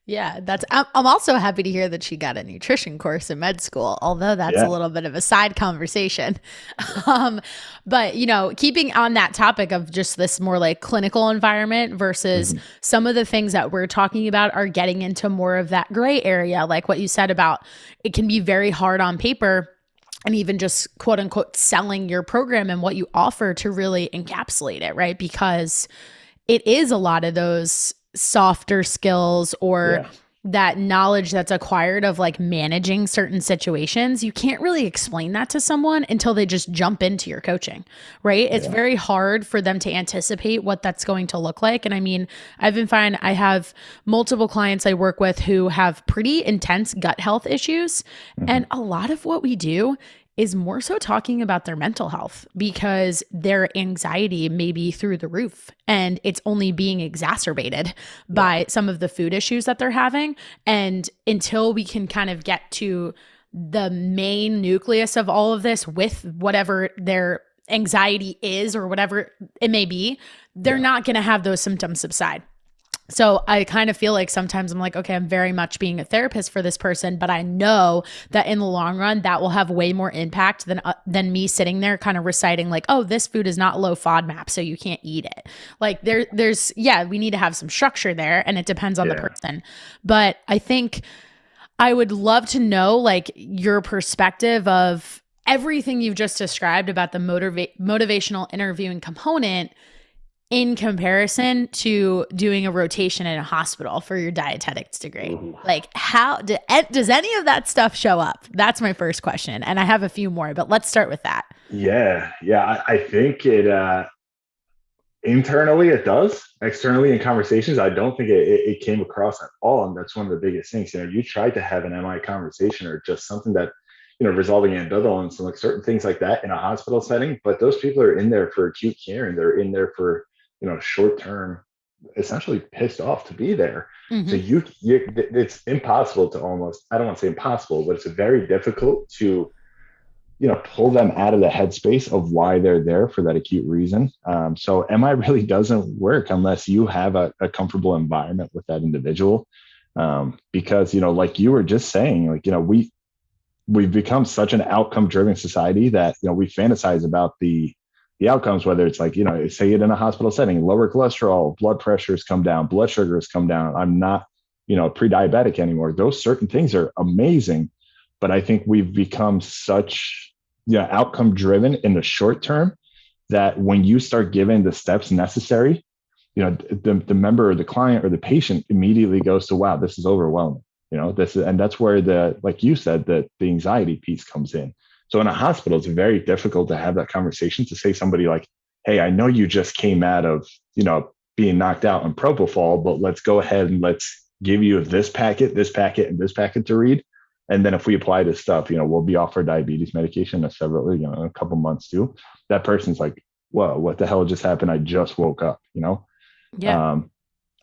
Yeah, I'm also happy to hear that she got a nutrition course in med school, although that's a Yeah. little bit of a side conversation. Um, but keeping on that topic of just this more like clinical environment versus Mhm. some of the things that we're talking about are getting into more of that gray area, like what you said about it can be very hard on paper and even just quote unquote selling your program and what you offer to really encapsulate it, right? Because it is a lot of those softer skills or Yeah. that knowledge that's acquired of like managing certain situations. You can't really explain that to someone until they just jump into your coaching, right? It's Yeah. very hard for them to anticipate what that's going to look like. And I mean, I've been fine. I have multiple clients I work with who have pretty intense gut health issues. Mhm. And a lot of what we do is more so talking about their mental health because their anxiety may be through the roof and it's only being exacerbated Yeah. by some of the food issues that they're having. And until we can kind of get to the main nucleus of all of this with whatever their anxiety is or whatever it may be, they're Yeah. not going to have those symptoms subside. So I kind of feel like sometimes I'm like, okay, I'm very much being a therapist for this person, but I know that in the long run, that will have way more impact than me sitting there kind of reciting like, oh, this food is not low FODMAP, so you can't eat it. Like we need to have some structure there, and it depends on the Yeah. person. But I think I would love to know like your perspective of everything you've just described about the motivational interviewing component in comparison to doing a rotation in a hospital for your dietetics degree. Ooh. Like does any of that stuff show up? That's my first question. And I have a few more, but let's start with that. Yeah. Yeah. I think it internally it does. Externally in conversations, I don't think it came across at all. And that's one of the biggest things. You tried to have an MI conversation or just something that, resolving ambivalence and like certain things like that in a hospital setting. But those people are in there for acute care and they're in there for, short term, essentially pissed off to be there. So Hmm. it's impossible to almost, I don't want to say impossible, but it's very difficult to pull them out of the headspace of why they're there for that acute reason. So MI really doesn't work unless you have a comfortable environment with that individual. Because like you were just saying, like we've become such an outcome driven society that we fantasize about the outcomes, whether it's like say it in a hospital setting, lower cholesterol, blood pressures come down, blood sugars come down, I'm not pre-diabetic anymore. Those certain things are amazing, but I think we've become such outcome driven in the short term that when you start giving the steps necessary, the member or the client or the patient immediately goes to, wow, this is overwhelming. And that's where like you said, the anxiety piece comes in. So in a hospital, it's very difficult to have that conversation to say somebody like, hey, I know you just came out of, being knocked out on propofol, but let's go ahead and let's give you this packet, and this packet to read. And then if we apply this stuff, we'll be off our diabetes medication in a couple months too. That person's like, whoa, what the hell just happened? I just woke up. Yeah. Um,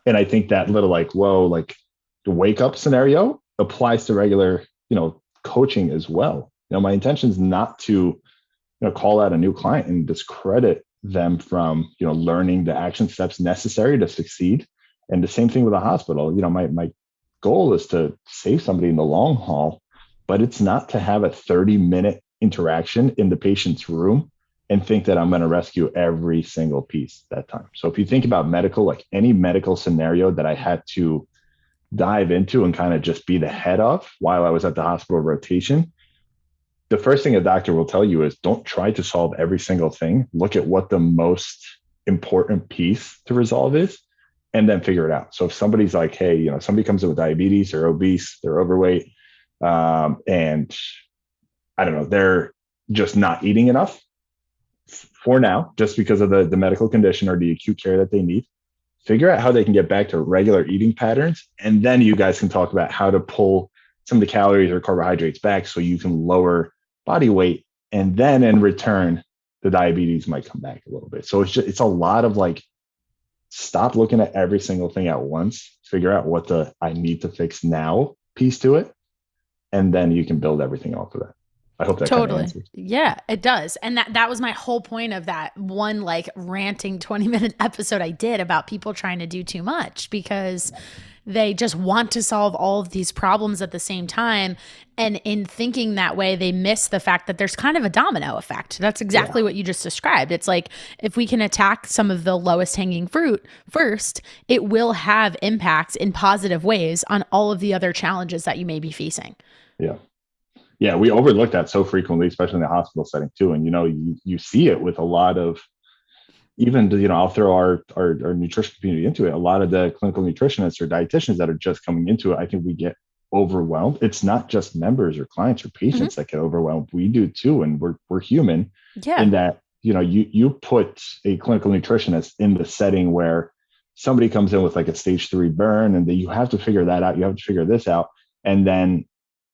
and I think that little like, whoa, like the wake up scenario applies to regular, coaching as well. My intention is not to, call out a new client and discredit them from, learning the action steps necessary to succeed. And the same thing with a hospital. My goal is to save somebody in the long haul, but it's not to have a 30-minute interaction in the patient's room and think that I'm going to rescue every single piece that time. So if you think about medical, like any medical scenario that I had to dive into and kind of just be the head of while I was at the hospital rotation, the first thing a doctor will tell you is don't try to solve every single thing. Look at what the most important piece to resolve is, and then figure it out. So if somebody's like, hey, somebody comes in with diabetes, they're obese, they're overweight, and I don't know, they're just not eating enough for now, just because of the medical condition or the acute care that they need. Figure out how they can get back to regular eating patterns. And then you guys can talk about how to pull some of the calories or carbohydrates back so you can lower body weight. And then in return, the diabetes might come back a little bit. So it's a lot of like, stop looking at every single thing at once, figure out what the I need to fix now piece to it. And then you can build everything off of that. I hope that totally. Kind of Yeah, it does. And that was my whole point of that one like ranting 20-minute episode I did about people trying to do too much because they just want to solve all of these problems at the same time. And in thinking that way, they miss the fact that there's kind of a domino effect. That's exactly what you just described. It's like, if we can attack some of the lowest hanging fruit first, it will have impacts in positive ways on all of the other challenges that you may be facing. Yeah. Yeah, we overlook that so frequently, especially in the hospital setting too. And you see it with a lot of, even I'll throw our nutrition community into it. A lot of the clinical nutritionists or dietitians that are just coming into it, I think we get overwhelmed. It's not just members or clients or patients that get overwhelmed. We do too, and we're human. Yeah. In that you put a clinical nutritionist in the setting where somebody comes in with like a stage 3 burn, and then you have to figure that out. You have to figure this out, and then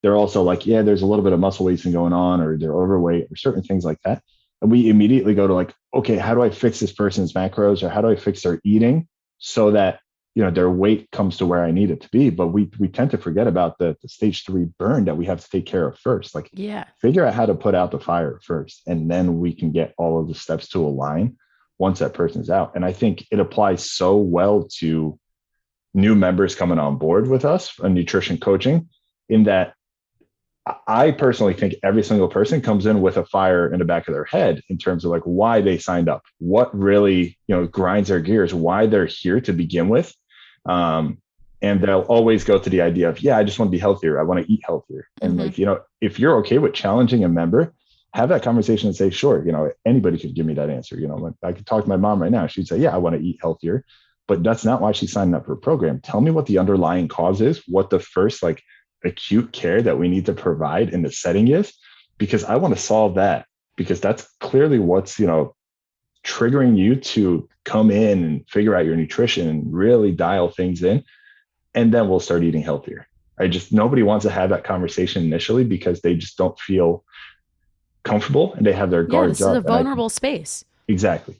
they're also like, yeah, there's a little bit of muscle wasting going on, or they're overweight, or certain things like that. And we immediately go to like, okay, how do I fix this person's macros, or how do I fix their eating so that, their weight comes to where I need it to be? But we tend to forget about the stage 3 burn that we have to take care of first. Like, figure out how to put out the fire first, and then we can get all of the steps to align once that person's out. And I think it applies so well to new members coming on board with us on nutrition coaching, in that I personally think every single person comes in with a fire in the back of their head in terms of like why they signed up, what really, grinds their gears, why they're here to begin with. And they'll always go to the idea of, I just want to be healthier. I want to eat healthier. And if you're okay with challenging a member, have that conversation and say, sure, anybody could give me that answer. I could talk to my mom right now. She'd say, I want to eat healthier, but that's not why she's signing up for a program. Tell me what the underlying cause is, what the first acute care that we need to provide in the setting is, because I want to solve that, because that's clearly what's, triggering you to come in and figure out your nutrition and really dial things in. And then we'll start eating healthier. Nobody wants to have that conversation initially because they just don't feel comfortable and they have their guards up. This is a vulnerable space. Exactly.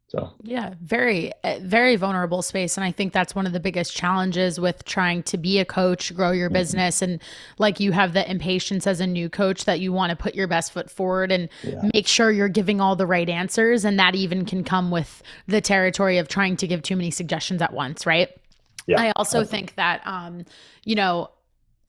So very, very vulnerable space. And I think that's one of the biggest challenges with trying to be a coach, grow your business. And like, you have the impatience as a new coach that you want to put your best foot forward and make sure you're giving all the right answers. And that even can come with the territory of trying to give too many suggestions at once. Right. Yeah, I also think that,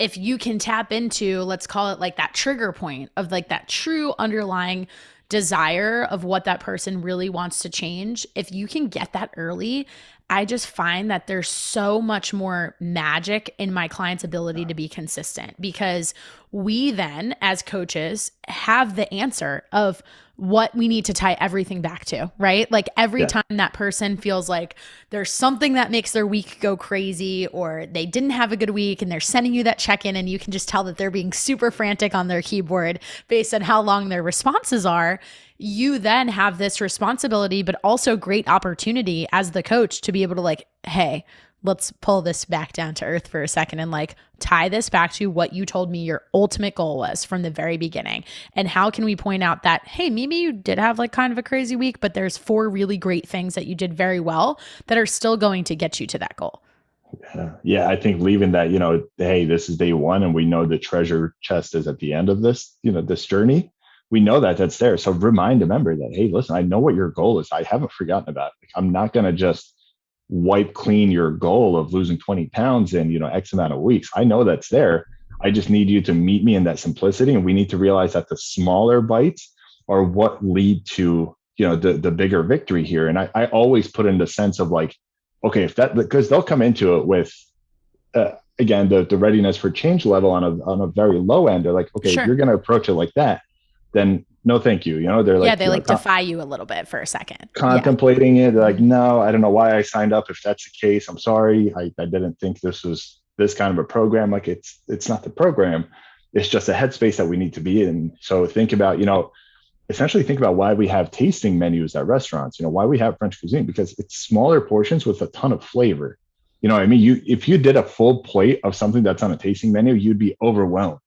if you can tap into, let's call it like that trigger point of like that true underlying desire of what that person really wants to change, if you can get that early, I just find that there's so much more magic in my client's ability to be consistent, because we then as coaches have the answer of what we need to tie everything back to, right? Like every time that person feels like there's something that makes their week go crazy, or they didn't have a good week and they're sending you that check-in and you can just tell that they're being super frantic on their keyboard based on how long their responses are, you then have this responsibility, but also great opportunity as the coach to be able to like, hey, let's pull this back down to earth for a second and like tie this back to what you told me your ultimate goal was from the very beginning. And how can we point out that, hey, maybe you did have like kind of a crazy week, but there's 4 really great things that you did very well that are still going to get you to that goal. Yeah, I think leaving that, hey, this is day 1 and we know the treasure chest is at the end of this, this journey. We know that that's there. So remind a member that, hey, listen, I know what your goal is. I haven't forgotten about it. I'm not going to just wipe clean your goal of losing 20 pounds in, X amount of weeks. I know that's there. I just need you to meet me in that simplicity. And we need to realize that the smaller bites are what lead to, the bigger victory here. And I always put in the sense of like, okay, because they'll come into it with again, the readiness for change level on a very low end, they're like, okay, if Sure. you're going to approach it like that, then no, thank you. They're Yeah, like, they like defy you a little bit for a second. Yeah. contemplating it. They're like, Mhm. no, I don't know why I signed up. If that's the case, I'm sorry. I didn't think this was this kind of a program. Like it's not the program. It's just a headspace that we need to be in. So think about, essentially think about why we have tasting menus at restaurants, why we have French cuisine, because it's smaller portions with a ton of flavor. You know what I mean? If you did a full plate of something that's on a tasting menu, you'd be overwhelmed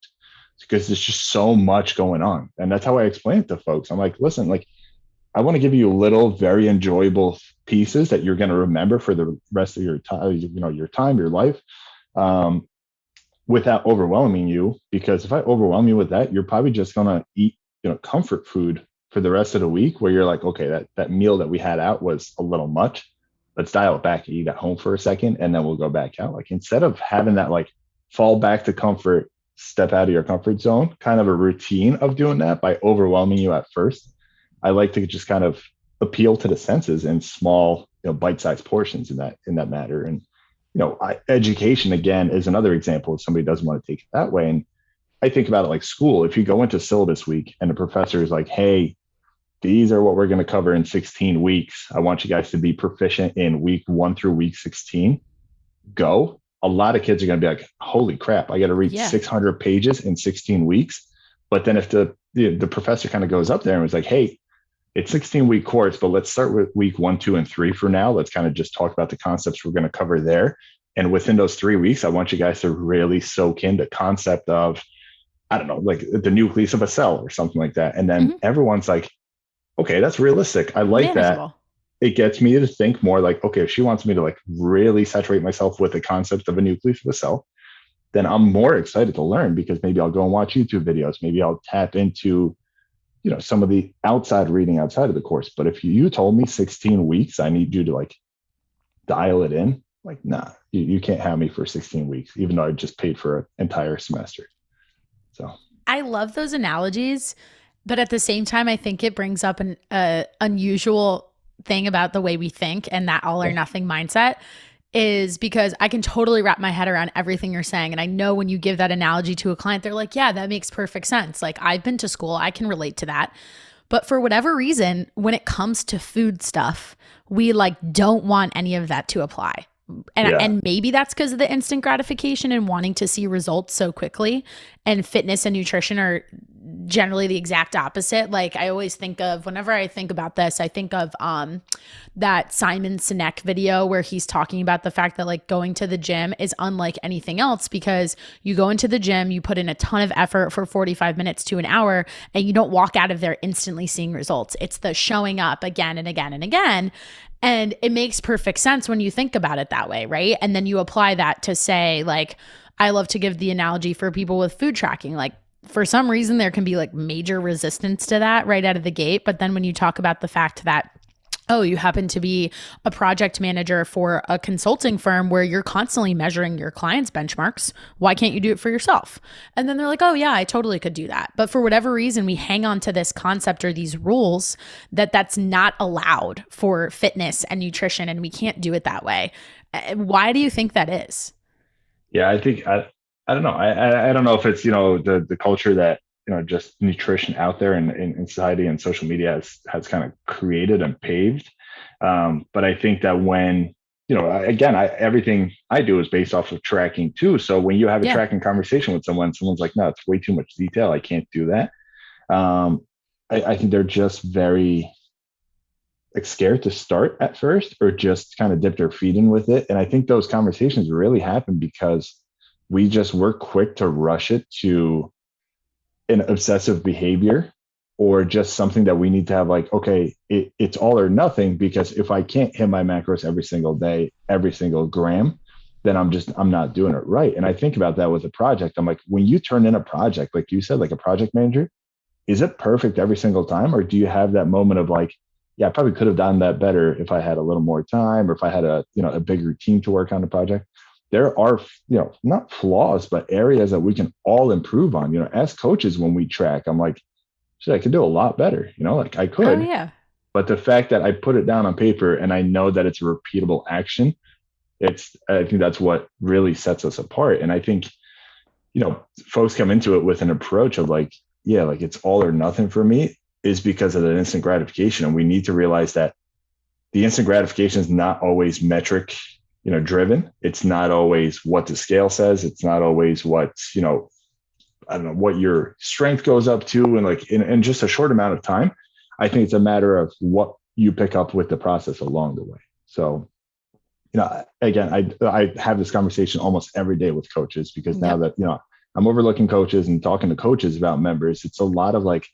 because there's just so much going on. And that's how I explain it to folks. I'm like, listen, like I want to give you little, very enjoyable pieces that you're going to remember for the rest of your time, your life, um, without overwhelming you. Because if I overwhelm you with that, you're probably just going to eat, comfort food for the rest of the week where you're like, okay, that meal that we had out was a little much. Let's dial it back and eat at home for a second, and then we'll go back out. Like instead of having that like fall back to comfort, step out of your comfort zone, kind of a routine of doing that by overwhelming you at first. I like to just kind of appeal to the senses in small, bite-sized portions in that matter. And education again is another example if somebody doesn't want to take it that way. And I think about it like school. If you go into syllabus week and the professor is like, hey, these are what we're going to cover in 16 weeks. I want you guys to be proficient in week 1 through week 16. Go. A lot of kids are going to be like, holy crap, I got to read Yeah. 600 pages in 16 weeks. But then if the professor kind of goes up there and was like, hey, it's 16-week course, but let's start with week 1, 2, and 3 for now. Let's kind of just talk about the concepts we're going to cover there. And within those 3 weeks, I want you guys to really soak in the concept of, I don't know, like the nucleus of a cell or something like that. And then Mhm. everyone's like, okay, that's realistic. I like that. Manageable. It gets me to think more like, okay, if she wants me to like really saturate myself with the concept of a nucleus of a cell, then I'm more excited to learn because maybe I'll go and watch YouTube videos. Maybe I'll tap into, some of the outside reading outside of the course. But if you told me 16 weeks, I need you to like dial it in, like, nah, you can't have me for 16 weeks, even though I just paid for an entire semester. So I love those analogies, but at the same time, I think it brings up an unusual thing about the way we think and that all or nothing mindset is because I can totally wrap my head around everything you're saying. And I know when you give that analogy to a client, they're like, yeah, that makes perfect sense. Like I've been to school, I can relate to that. But for whatever reason, when it comes to food stuff, we like don't want any of that to apply. yeah, And maybe that's because of the instant gratification and wanting to see results so quickly. And fitness and nutrition are generally the exact opposite. Like I always think of, whenever I think about this, I think of that Simon Sinek video where he's talking about the fact that like going to the gym is unlike anything else because you go into the gym, you put in a ton of effort for 45 minutes to an hour, and you don't walk out of there instantly seeing results. It's the showing up again and again and again. And it makes perfect sense when you think about it that way, right? And then you apply that to say, like, I love to give the analogy for people with food tracking. Like, for some reason, there can be like major resistance to that right out of the gate. But then when you talk about the fact that, oh, you happen to be a project manager for a consulting firm where you're constantly measuring your clients' benchmarks, why can't you do it for yourself? And then they're like, oh, yeah, I totally could do that. But for whatever reason, we hang on to this concept or these rules that's not allowed for fitness and nutrition, and we can't do it that way. Why do you think that is? yeah. I don't know. I don't know if it's the culture that just nutrition out there in society and social media has kind of created and paved. But I think that when again, everything I do is based off of tracking too. So when you have a Yeah. tracking conversation with someone's like, no, it's way too much detail. I can't do that. Um, I think they're just very like scared to start at first or just kind of dip their feet in with it. And I think those conversations really happen because we're quick to rush it to an obsessive behavior or just something that we need to have like, okay, it's all or nothing, because if I can't hit my macros every single day, every single gram, then I'm not doing it right. And I think about that with a project. I'm like, when you turn in a project, like you said, like a project manager, is it perfect every single time? Or do you have that moment of like, yeah, I probably could have done that better if I had a little more time or if I had a bigger team to work on the project? There are, not flaws, but areas that we can all improve on. As coaches, when we track, I'm like, shit, I could do a lot better. Like I Oh, could, yeah. but the fact that I put it down on paper and I know that it's a repeatable action, I think that's what really sets us apart. And I think, folks come into it with an approach of like, yeah, like it's all or nothing for me, is because of the instant gratification. And we need to realize that the instant gratification is not always metric, driven. It's not always what the scale says. It's not always what, I don't know, what your strength goes up to. And like in just a short amount of time, I think it's a matter of what you pick up with the process along the way. So, again, I have this conversation almost every day with coaches, because now that, I'm overlooking coaches and talking to coaches about members, it's a lot of like,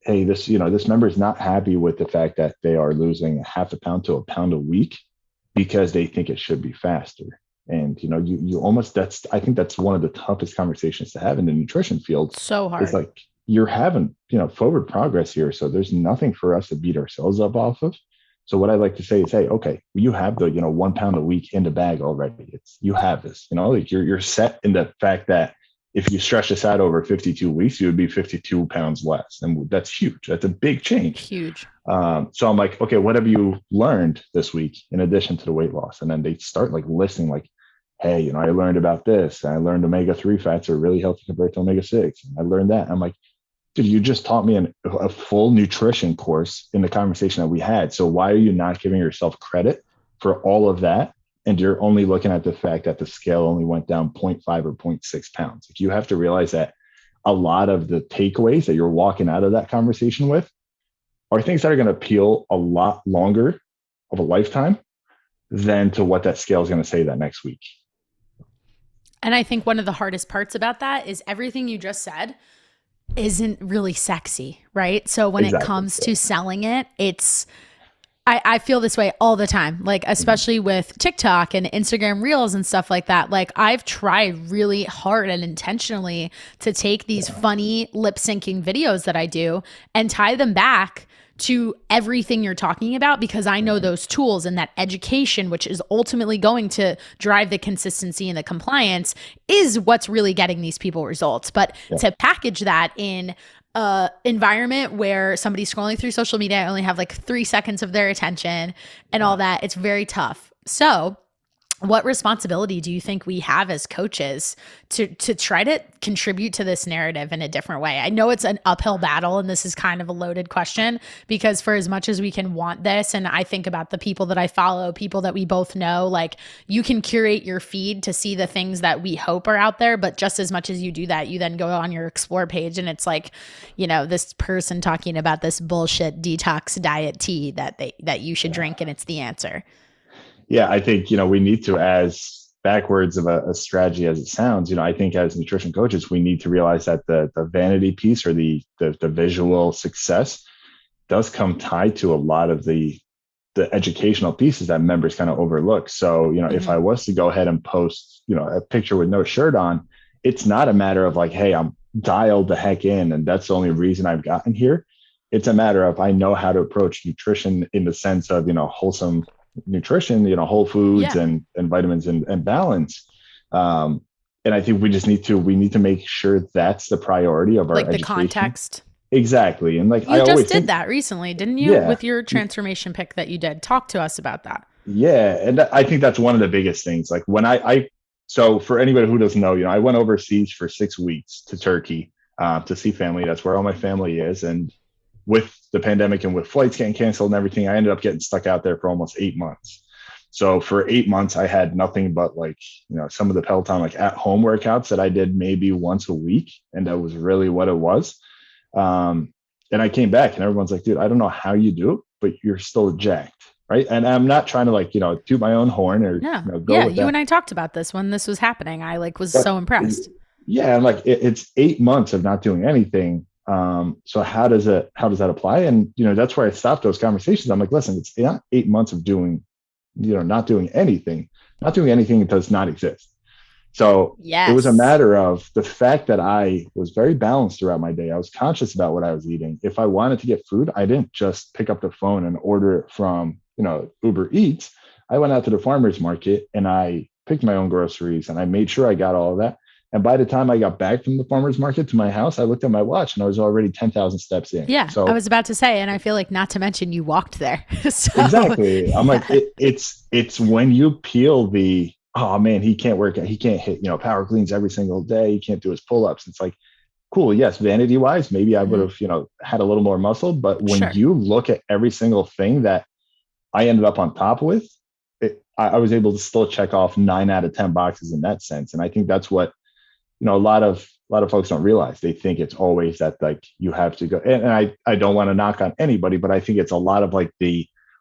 hey, this member is not happy with the fact that they are losing a half a pound to a pound a week because they think it should be faster. And, you almost, I think that's one of the toughest conversations to have in the nutrition field. So hard. It's like, you're having, forward progress here. So there's nothing for us to beat ourselves up off of. So what I like to say is, hey, okay, you have the, 1 pound a week in the bag already. You have this, like you're set in the fact that if you stretch this out over 52 weeks, you would be 52 pounds less. And that's huge. That's a big change. Huge. So I'm like, okay, what have you learned this week in addition to the weight loss? And then they start like listing like, hey, I learned about this. I learned omega-3 fats are really healthy compared to omega-6. I learned that. I'm like, dude, you just taught me a full nutrition course in the conversation that we had. So why are you not giving yourself credit for all of that? And you're only looking at the fact that the scale only went down 0.5 or 0.6 pounds. Like, you have to realize that a lot of the takeaways that you're walking out of that conversation with are things that are going to appeal a lot longer of a lifetime than to what that scale is going to say that next week. And I think one of the hardest parts about that is everything you just said isn't really sexy, right? So when it comes to selling it, I feel this way all the time, like, especially with TikTok and Instagram Reels and stuff like that. Like, I've tried really hard and intentionally to take these funny lip syncing videos that I do and tie them back to everything you're talking about, because I know those tools and that education, which is ultimately going to drive the consistency and the compliance, is what's really getting these people results. But to package that in environment where somebody's scrolling through social media, I only have like 3 seconds of their attention and all that, it's very tough. So what responsibility do you think we have as coaches to try to contribute to this narrative in a different way? I know it's an uphill battle, and this is kind of a loaded question, because for as much as we can want this, and I think about the people that I follow, people that we both know, like, you can curate your feed to see the things that we hope are out there. But just as much as you do that, you then go on your explore page and it's like, this person talking about this bullshit detox diet tea that you should drink, and it's the answer. Yeah, I think, we need to, as backwards of a strategy as it sounds, I think as nutrition coaches, we need to realize that the vanity piece, or the visual success, does come tied to a lot of the educational pieces that members kind of overlook. So, if I was to go ahead and post, a picture with no shirt on, it's not a matter of like, hey, I'm dialed the heck in and that's the only reason I've gotten here. It's a matter of, I know how to approach nutrition in the sense of, wholesome nutrition, whole foods and vitamins and balance. And I think we need to make sure that's the priority of our education. The context. Exactly. And like, you just did that recently, didn't you? Yeah. With your transformation pick that you did. Talk to us about that. Yeah. And I think that's one of the biggest things. Like, when so for anybody who doesn't know, I went overseas for 6 weeks to Turkey to see family. That's where all my family is. And with the pandemic and with flights getting canceled and everything, I ended up getting stuck out there for almost 8 months. So for 8 months, I had nothing but like, some of the Peloton, like at home workouts that I did maybe once a week. And that was really what it was. And I came back and everyone's like, dude, I don't know how you do it, but you're still jacked. Right. And I'm not trying to like, toot my own horn or go with that. You and I talked about this when this was happening. I was so impressed. Yeah. And like, it's 8 months of not doing anything. So how does that apply? And, that's where I stopped those conversations. I'm like, listen, it's not 8 months of doing, not doing anything. Not doing anything does not exist. So It was a matter of the fact that I was very balanced throughout my day. I was conscious about what I was eating. If I wanted to get food, I didn't just pick up the phone and order it from, Uber Eats. I went out to the farmer's market and I picked my own groceries and I made sure I got all of that. And by the time I got back from the farmer's market to my house, I looked at my watch and I was already 10,000 steps in. Yeah, I So was about to say, and I feel like not to mention you walked there. So exactly. I'm like, yeah. it's when you peel the, oh man, he can't work, he can't hit, power cleans every single day. He can't do his pull-ups. It's like, cool. Yes. Vanity wise, maybe I would Mhm. have, had a little more muscle, but when Sure. you look at every single thing that I ended up on top with, I was able to still check off 9 out of 10 boxes in that sense. And I think that's what, a lot of folks don't realize. They think it's always that like you have to go. And I don't want to knock on anybody, but I think it's a lot of like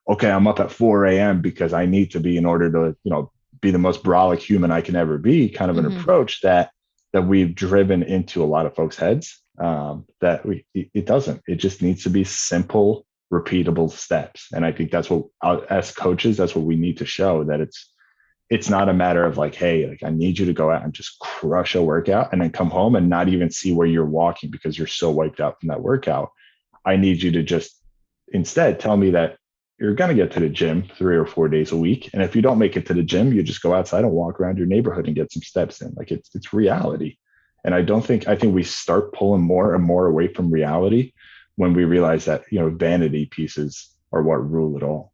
okay, I'm up at 4 a.m. because I need to be in order to, be the most brolic human I can ever be, kind of an Hmm. approach that we've driven into a lot of folks' heads. It doesn't. It just needs to be simple, repeatable steps. And I think that's what, as coaches, that's what we need to show, that it's not a matter of like, hey, like I need you to go out and just crush a workout and then come home and not even see where you're walking because you're so wiped out from that workout. I need you to just instead tell me that you're going to get to the gym 3 or 4 days a week. And if you don't make it to the gym, you just go outside and walk around your neighborhood and get some steps in. Like it's reality. And I think we start pulling more and more away from reality when we realize that, vanity pieces are what rule it all.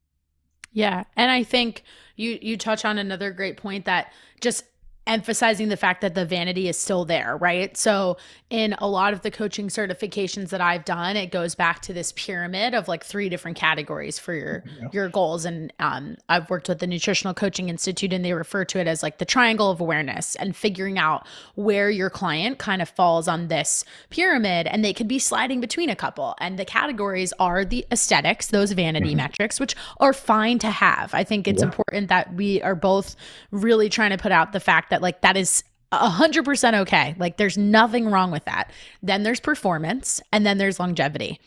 Yeah. And I think you touch on another great point, that just emphasizing the fact that the vanity is still there, right? So in a lot of the coaching certifications that I've done, it goes back to this pyramid of like 3 different categories for your goals. And I've worked with the Nutritional Coaching Institute, and they refer to it as like the triangle of awareness, and figuring out where your client kind of falls on this pyramid. And they could be sliding between a couple. And the categories are the aesthetics, those vanity metrics, which are fine to have. I think it's important that we are both really trying to put out the fact that like that is 100% okay. Like there's nothing wrong with that. Then there's performance, and then there's longevity.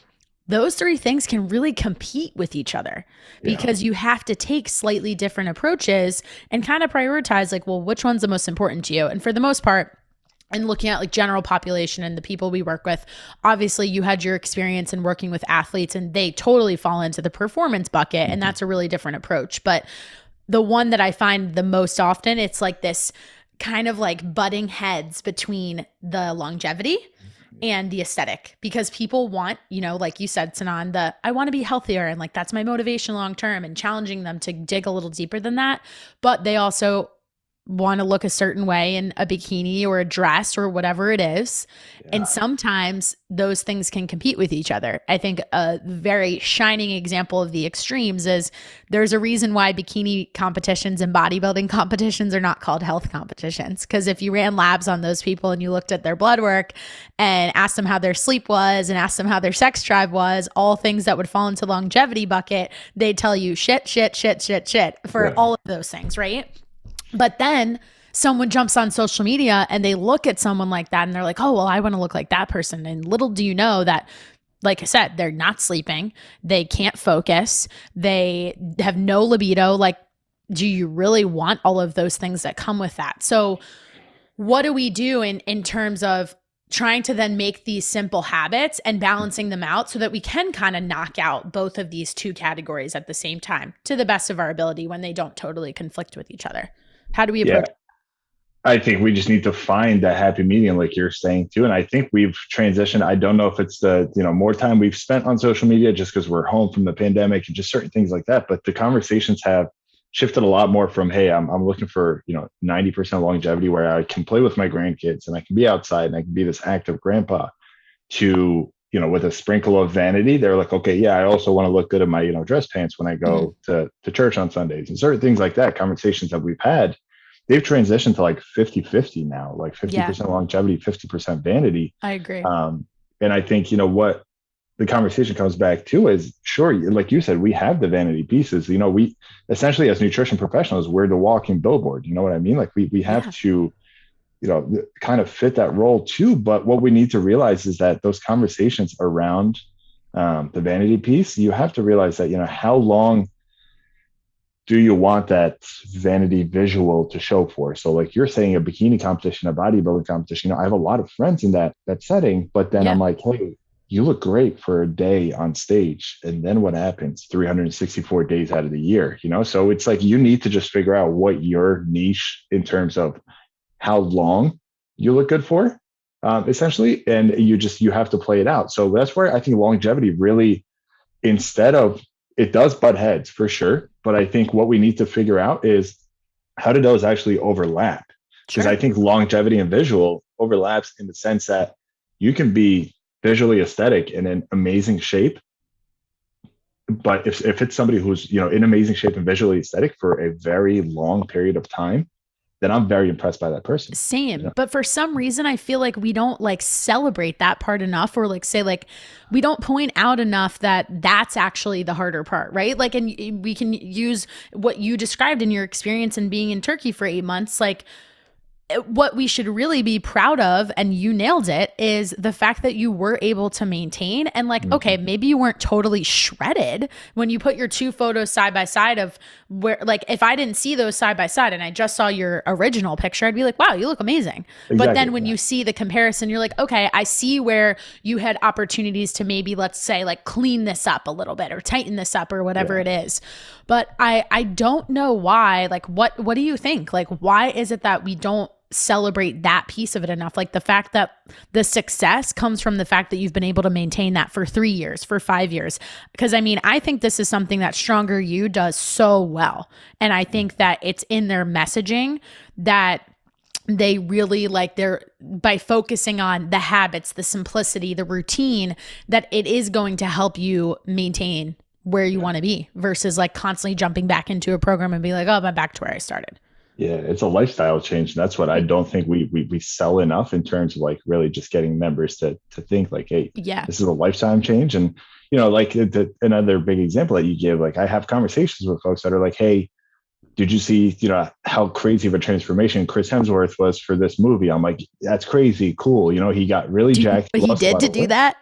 Those 3 things can really compete with each other because you have to take slightly different approaches and kind of prioritize like, well, which one's the most important to you? And for the most part, and looking at like general population and the people we work with, obviously you had your experience in working with athletes and they totally fall into the performance bucket, and that's a really different approach. But the one that I find the most often, it's like this kind of like butting heads between the longevity and the aesthetic, because people want, like you said, Sinan, I want to be healthier, and like that's my motivation long term, and challenging them to dig a little deeper than that. But they also want to look a certain way in a bikini or a dress or whatever it is. And sometimes those things can compete with each other. I think a very shining example of the extremes is there's a reason why bikini competitions and bodybuilding competitions are not called health competitions. Because if you ran labs on those people and you looked at their blood work and asked them how their sleep was and asked them how their sex drive was, all things that would fall into longevity bucket, they'd tell you shit for all of those things, right? But then someone jumps on social media and they look at someone like that and they're like, oh, well, I want to look like that person. And little do you know that, like I said, they're not sleeping. They can't focus. They have no libido. Like, do you really want all of those things that come with that? So what do we do in terms of trying to then make these simple habits and balancing them out so that we can kind of knock out both of these 2 categories at the same time to the best of our ability when they don't totally conflict with each other? How do we approach it? I think we just need to find that happy medium, like you're saying too. And I think we've transitioned. I don't know if it's the, more time we've spent on social media just because we're home from the pandemic and just certain things like that. But the conversations have shifted a lot more from, hey, I'm looking for, 90% longevity where I can play with my grandkids and I can be outside and I can be this active grandpa, to, with a sprinkle of vanity. They're like, okay, yeah, I also want to look good in my, dress pants when I go to church on Sundays, and certain things like that. Conversations that we've had, they've transitioned to like 50-50 now, like 50% longevity, 50% vanity. I agree. And I think, what the conversation comes back to is, sure, like you said, we have the vanity pieces. We essentially, as nutrition professionals, we're the walking billboard. You know what I mean? Like we have to, kind of fit that role too. But what we need to realize is that those conversations around the vanity piece, you have to realize that, how long do you want that vanity visual to show for? So like you're saying, a bikini competition, a bodybuilding competition, I have a lot of friends in that setting, but then I'm like, hey, you look great for a day on stage. And then what happens 364 days out of the year, So it's like, you need to just figure out what your niche in terms of how long you look good for, essentially, and you have to play it out. So that's where I think longevity really, instead of, it does butt heads for sure, but I think what we need to figure out is how do those actually overlap? Because Sure. I think longevity and visual overlaps in the sense that you can be visually aesthetic and in amazing shape, but if it's somebody who's, in amazing shape and visually aesthetic for a very long period of time, then I'm very impressed by that person. Same. But for some reason, I feel like we don't like celebrate that part enough, or like say, like, we don't point out enough that that's actually the harder part, right? Like, and we can use what you described in your experience in being in Turkey for 8 months. Like, what we should really be proud of, and you nailed it, is the fact that you were able to maintain. And like, okay, maybe you weren't totally shredded when you put your two photos side by side of where, like, if I didn't see those side by side and I just saw your original picture, I'd be like, wow, you look amazing. Exactly. But then when you see the comparison, you're like, okay, I see where you had opportunities to maybe, let's say, like, clean this up a little bit or tighten this up or whatever it is. But I don't know why. Like, what do you think? Like, why is it that we don't celebrate that piece of it enough? Like, the fact that the success comes from the fact that you've been able to maintain that for 3 years, for 5 years. Because I mean, I think this is something that Stronger You does so well. And I think that it's in their messaging that they really like, they're, by focusing on the habits, the simplicity, the routine, that it is going to help you maintain where you want to be, versus like constantly jumping back into a program and be like, oh, I'm back to where I started. Yeah, it's a lifestyle change. And that's what I don't think we sell enough in terms of like really just getting members to think like, hey, this is a lifetime change. And, like another big example that you give, like I have conversations with folks that are like, hey, did you see, how crazy of a transformation Chris Hemsworth was for this movie? I'm like, that's crazy. Cool. He got really jacked. He did to do that.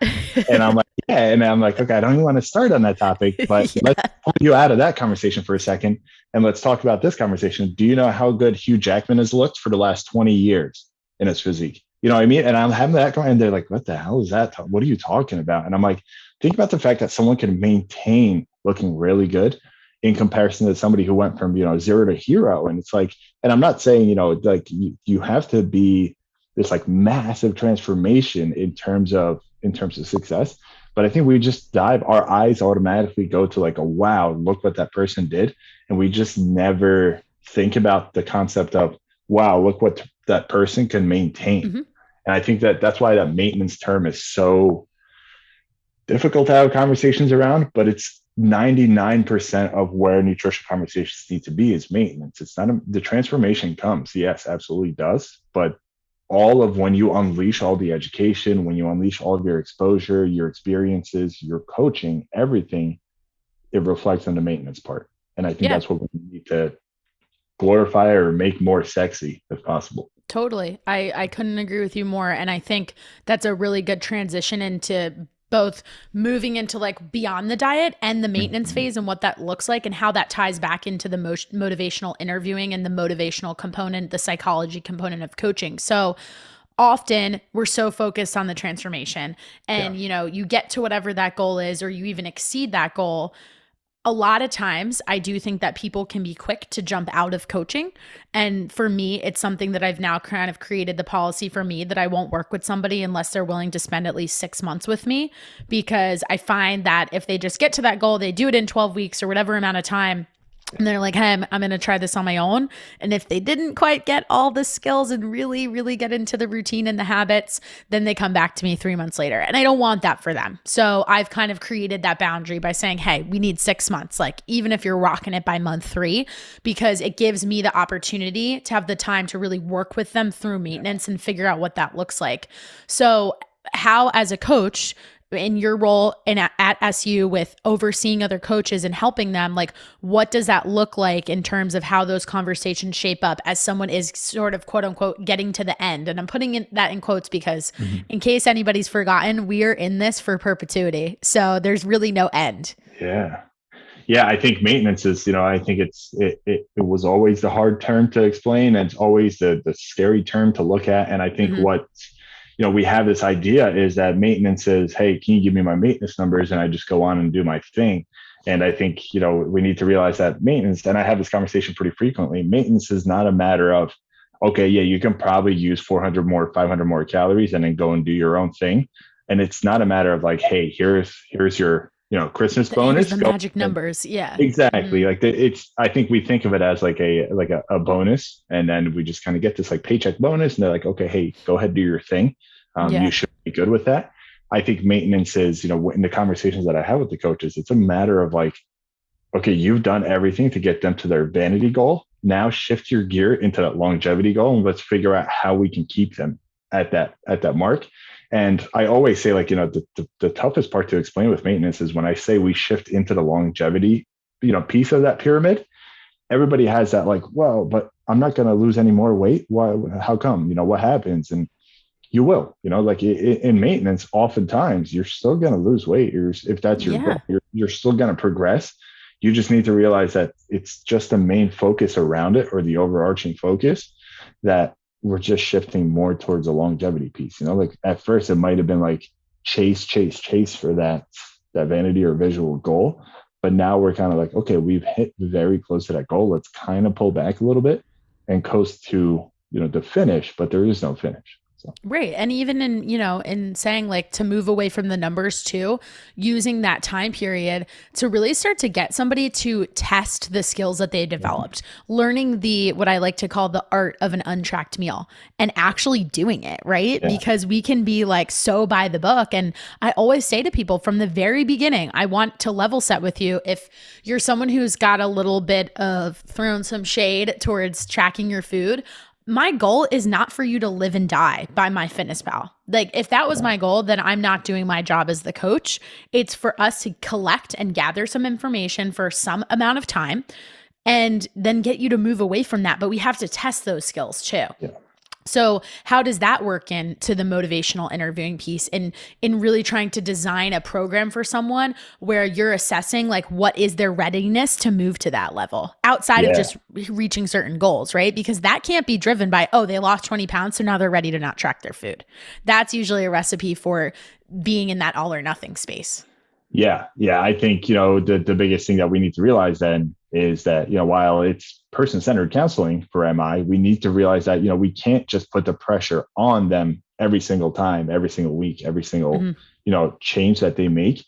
And I'm like, yeah. And I'm like, okay, I don't even want to start on that topic, but let's pull you out of that conversation for a second. And let's talk about this conversation. Do you know how good Hugh Jackman has looked for the last 20 years in his physique? You know what I mean? And I'm having that, and they're like, what the hell is that? What are you talking about? And I'm like, think about the fact that someone can maintain looking really good in comparison to somebody who went from, 0 to hero. And it's like, and I'm not saying, like you have to be this like massive transformation in terms of success. But I think we just our eyes automatically go to like, wow, look what that person did. And we just never think about the concept of, wow, look what that person can maintain. Mm-hmm. And I think that's why that maintenance term is so difficult to have conversations around, but it's 99% of where nutrition conversations need to be is maintenance. It's not the transformation comes. Yes, absolutely does. But all of when you unleash all the education, when you unleash all of your exposure, your experiences, your coaching, everything, it reflects on the maintenance part. And I think that's what we need to glorify or make more sexy if possible. Totally. I couldn't agree with you more. And I think that's a really good transition into both moving into like beyond the diet and the maintenance phase and what that looks like and how that ties back into the motivational interviewing and the motivational component, the psychology component of coaching. So often we're so focused on the transformation and, you get to whatever that goal is, or you even exceed that goal. A lot of times I do think that people can be quick to jump out of coaching. And for me, it's something that I've now kind of created the policy for me that I won't work with somebody unless they're willing to spend at least 6 months with me, because I find that if they just get to that goal, they do it in 12 weeks or whatever amount of time, and they're like, hey, I'm going to try this on my own. And if they didn't quite get all the skills and really, really get into the routine and the habits, then they come back to me 3 months later. And I don't want that for them. So I've kind of created that boundary by saying, hey, we need 6 months, like even if you're rocking it by month 3, because it gives me the opportunity to have the time to really work with them through maintenance and figure out what that looks like. So how, as a coach, in your role at SU with overseeing other coaches and helping them, like what does that look like in terms of how those conversations shape up as someone is sort of quote unquote getting to the end? And I'm putting that in quotes because in case anybody's forgotten, we are in this for perpetuity. So there's really no end. Yeah. Yeah. I think maintenance is, I think it was always the hard term to explain. And it's always the scary term to look at. And I think what we have this idea is that maintenance is, hey, can you give me my maintenance numbers? And I just go on and do my thing. And I think, we need to realize that maintenance, and I have this conversation pretty frequently, maintenance is not a matter of, okay, yeah, you can probably use 400 more, 500 more calories and then go and do your own thing. And it's not a matter of like, hey, here's your, Christmas Here's bonus. the Go magic and numbers. Yeah. exactly like it's, I think we think of it as like a bonus. And then we just kind of get this like paycheck bonus. And they're like, okay, hey, go ahead, do your thing. You Yeah. should be good with that. I think maintenance is, in the conversations that I have with the coaches, it's a matter of like, okay, you've done everything to get them to their vanity goal. Now shift your gear into that longevity goal and let's figure out how we can keep them at that mark. And I always say, like, the toughest part to explain with maintenance is when I say we shift into the longevity, piece of that pyramid. Everybody has that like, well, but I'm not going to lose any more weight. Why? How come? What happens? And you will, like in maintenance, oftentimes you're still going to lose weight. If that's your goal, Yeah. you're still going to progress. You just need to realize that it's just the main focus around it, or the overarching focus, that we're just shifting more towards a longevity piece. Like at first it might have been like chase for that vanity or visual goal. But now we're kind of like, okay, we've hit very close to that goal. Let's kind of pull back a little bit and coast to, the finish, but there is no finish. So Right. And even in saying like to move away from the numbers too, using that time period to really start to get somebody to test the skills that they developed, learning what I like to call the art of an untracked meal and actually doing it, right? yeah, Because we can be like so by the book. And I always say to people from the very beginning, I want to level set with you. If you're someone who's got a little bit of thrown some shade towards tracking your food, my goal is not for you to live and die by MyFitnessPal. Like if that was my goal, then I'm not doing my job as the coach. It's for us to collect and gather some information for some amount of time and then get you to move away from that. But we have to test those skills too. yeah. So how does that work into the motivational interviewing piece in really trying to design a program for someone where you're assessing like what is their readiness to move to that level outside of Yeah. just reaching certain goals, right? Because that can't be driven by, oh, they lost 20 pounds, so now they're ready to not track their food. That's usually a recipe for being in that all or nothing space. Yeah. Yeah. I think, the biggest thing that we need to realize then is that, while it's person-centered counseling for MI, we need to realize that, we can't just put the pressure on them every single time, every single week, every single, Mm-hmm. change that they make.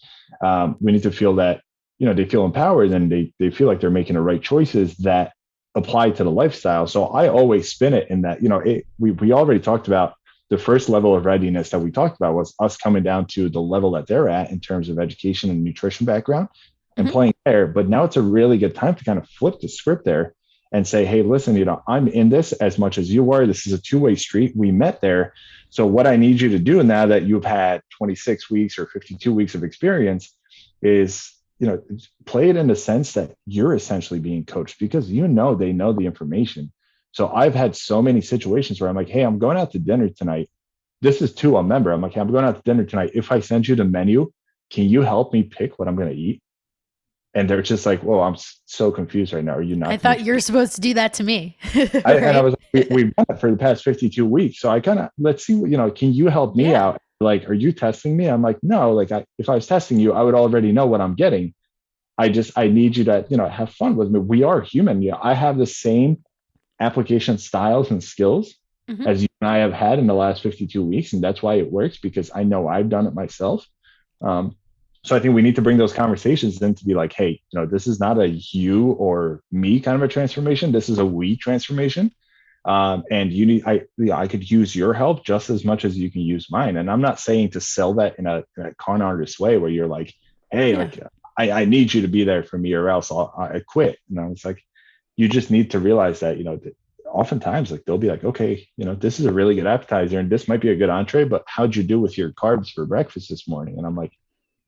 We need to feel that, they feel empowered and they feel like they're making the right choices that apply to the lifestyle. So I always spin it in that, we already talked about the first level of readiness that we talked about was us coming down to the level that they're at in terms of education and nutrition background and Mm-hmm. playing there. But now it's a really good time to kind of flip the script there and say, hey, listen, I'm in this as much as you are. This is a two-way street. We met there. So what I need you to do now that you've had 26 weeks or 52 weeks of experience is, play it in the sense that you're essentially being coached because they know the information. So I've had so many situations where I'm like, hey, I'm going out to dinner tonight. This is to a member. I'm like, hey, I'm going out to dinner tonight. If I send you the menu, can you help me pick what I'm going to eat? And they're just like, whoa, I'm so confused right now. Are you not? I thought you were supposed to do that to me. And I Right? was, we've done it for the past 52 weeks. So I kind of, let's see, can you help me Yeah. out? Like, are you testing me? I'm like, no, like if I was testing you, I would already know what I'm getting. I need you to, have fun with me. We are human. I have the same application styles and skills Mm-hmm. as you and I have had in the last 52 weeks. And that's why it works because I know I've done it myself. So I think we need to bring those conversations in to be like, hey, this is not a you or me kind of a transformation. This is a we transformation. And I could use your help just as much as you can use mine. And I'm not saying to sell that in a con artist way where you're like, hey, Yeah. like I need you to be there for me or else I quit. It's like, you just need to realize that, oftentimes like they'll be like, okay, this is a really good appetizer and this might be a good entree, but how'd you do with your carbs for breakfast this morning? And I'm like,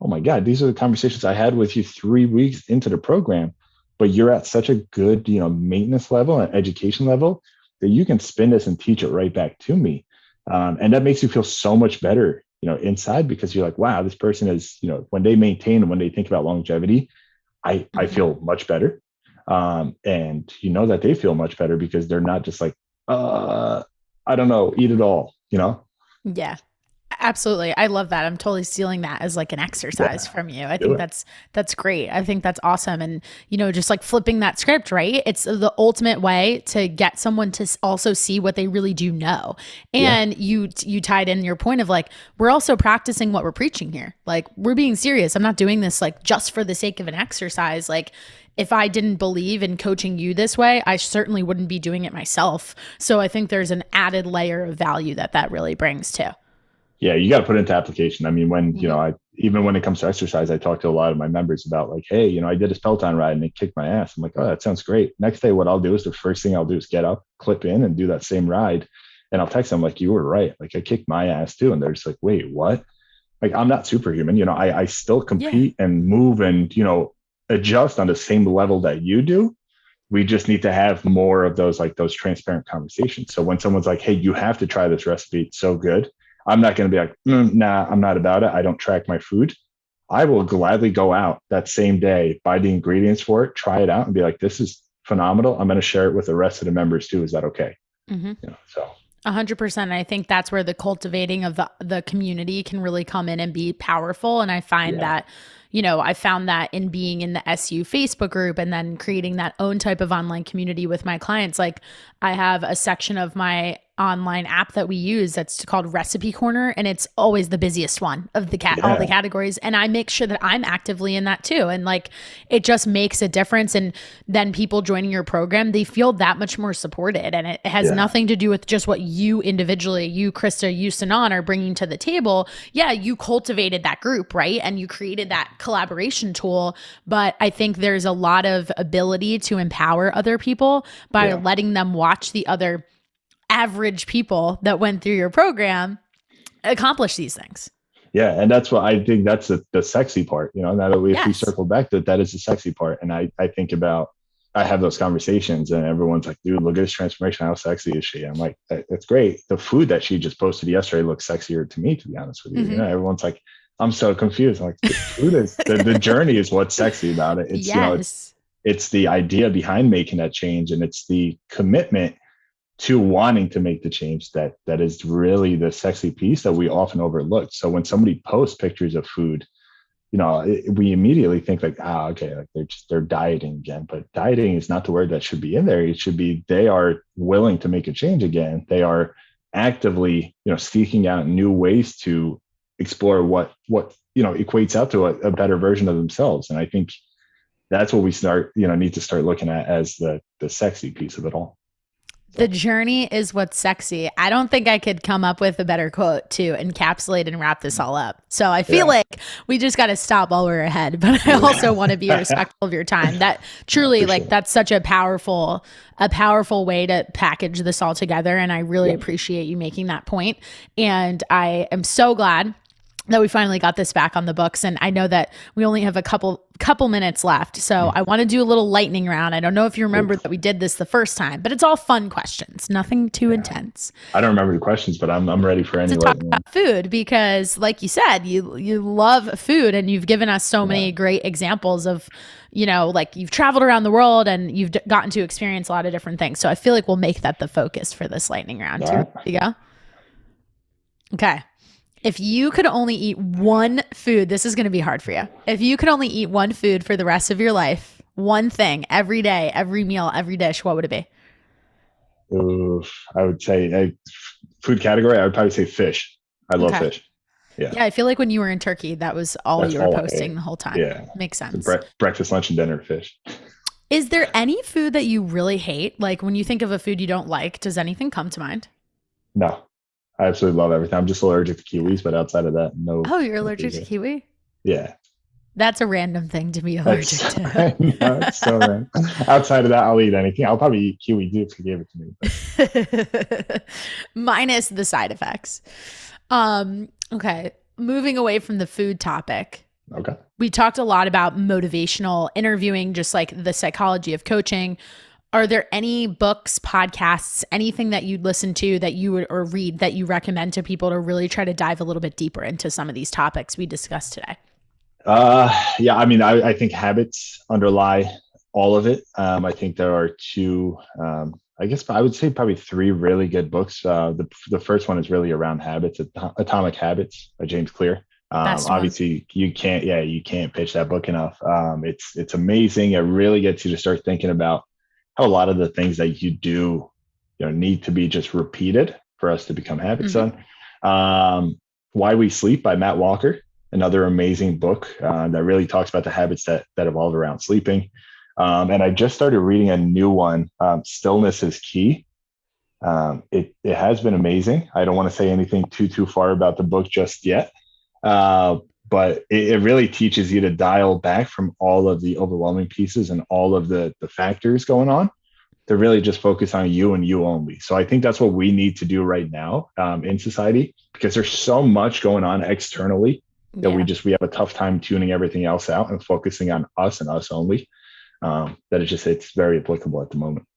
oh my God, these are the conversations I had with you 3 weeks into the program, but you're at such a good, maintenance level and education level that you can spin this and teach it right back to me. And that makes you feel so much better, inside because you're like, wow, this person is, when they maintain and when they think about longevity, I feel much better. And that they feel much better because they're not just like, I don't know, eat it all, Yeah. Absolutely. I love that. I'm totally stealing that as like an exercise from you. I think that's great. I think that's awesome. And, just like flipping that script, right? It's the ultimate way to get someone to also see what they really do know. And you tied in your point of like, we're also practicing what we're preaching here. Like, we're being serious. I'm not doing this like just for the sake of an exercise. Like, if I didn't believe in coaching you this way, I certainly wouldn't be doing it myself. So I think there's an added layer of value that really brings too. Yeah, you got to put it into application. I mean, when, even when it comes to exercise, I talk to a lot of my members about like, hey, I did this Peloton ride and it kicked my ass. I'm like, oh, that sounds great. Next day, what I'll do is the first thing I'll do is get up, clip in and do that same ride. And I'll text them like, you were right. Like I kicked my ass too. And they're just like, wait, what? Like, I'm not superhuman. I still compete and move and, adjust on the same level that you do. We just need to have more of those transparent conversations. So when someone's like, hey, you have to try this recipe, it's so good. I'm not going to be like, nah, I'm not about it. I don't track my food. I will gladly go out that same day, buy the ingredients for it, try it out and be like, this is phenomenal. I'm going to share it with the rest of the members too. Is that okay? So 100%. I think that's where the cultivating of the community can really come in and be powerful. And I find that, I found that in being in the SU Facebook group and then creating that own type of online community with my clients. Like I have a section of my online app that we use that's called Recipe Corner, and it's always the busiest one of all the categories, and I make sure that I'm actively in that too, and like it just makes a difference. And then people joining your program, they feel that much more supported, and it has nothing to do with just what you individually, you Krista, you Sinan, are bringing to the table. You cultivated that group, right, and you created that collaboration tool, but I think there's a lot of ability to empower other people by letting them watch the other average people that went through your program accomplish these things. Yeah. And that's what I think that's the sexy part, now that if we circle back to it, that is the sexy part. And I think about, I have those conversations and everyone's like, dude, look at this transformation. How sexy is she? I'm like, that's great. The food that she just posted yesterday looks sexier to me, to be honest with you. Everyone's like, I'm so confused. I'm like, the food is the journey is what's sexy about it. It's, it's the idea behind making that change. And it's the commitment to wanting to make the change that is really the sexy piece that we often overlook. So when somebody posts pictures of food, we immediately think like, okay, like they're dieting again. But dieting is not the word that should be in there. It should be they are willing to make a change again. They are actively, seeking out new ways to explore what equates out to a better version of themselves. And I think that's what we need to start looking at as the sexy piece of it all. The journey is what's sexy. I don't think I could come up with a better quote to encapsulate and wrap this all up. So I feel like we just got to stop while we're ahead, but I also want to be respectful of your time. That truly that's such a powerful way to package this all together. And I really appreciate you making that point. And I am so glad that we finally got this back on the books. And I know that we only have a couple minutes left. So I want to do a little lightning round. I don't know if you remember that we did this the first time, but it's all fun questions, nothing too intense. I don't remember the questions, but I'm ready for any. To talk about food, because like you said, you love food and you've given us so many great examples of, like you've traveled around the world and you've gotten to experience a lot of different things. So I feel like we'll make that the focus for this lightning round. Ready to go? Okay. If you could only eat one food, this is going to be hard for you. If you could only eat one food for the rest of your life, one thing, every day, every meal, every dish, what would it be? I would say food category. I would probably say fish. I love fish. Yeah. I feel like when you were in Turkey, that was all you were posting the whole time. Yeah. Makes sense. Breakfast, lunch, and dinner, fish. Is there any food that you really hate? Like when you think of a food you don't like, does anything come to mind? No. I absolutely love everything. I'm just allergic to kiwis, but outside of that, no. Oh, you're allergic to kiwi? Yeah. That's a random thing to be allergic to. I know, it's so random. Outside of that, I'll eat anything. I'll probably eat kiwi too if you gave it to me. Minus the side effects. Okay. Moving away from the food topic. Okay. We talked a lot about motivational interviewing, just like the psychology of coaching. Are there any books, podcasts, anything that you'd listen to that you would or read that you recommend to people to really try to dive a little bit deeper into some of these topics we discussed today? Yeah, I mean, I think habits underlie all of it. I think there are two, I I guess I would say probably 3 really good books. The first one is really around habits, Atomic Habits by James Clear. Best one. Obviously you can't pitch that book enough. It's amazing. It really gets you to start thinking about how a lot of the things that you do, need to be just repeated for us to become habits on. Why We Sleep by Matt Walker, another amazing book that really talks about the habits that evolve around sleeping. And I just started reading a new one, Stillness is Key. It has been amazing. I don't want to say anything too far about the book just yet. But it really teaches you to dial back from all of the overwhelming pieces and all of the factors going on to really just focus on you and you only. So I think that's what we need to do right now in society, because there's so much going on externally that we have a tough time tuning everything else out and focusing on us and us only. It's very applicable at the moment.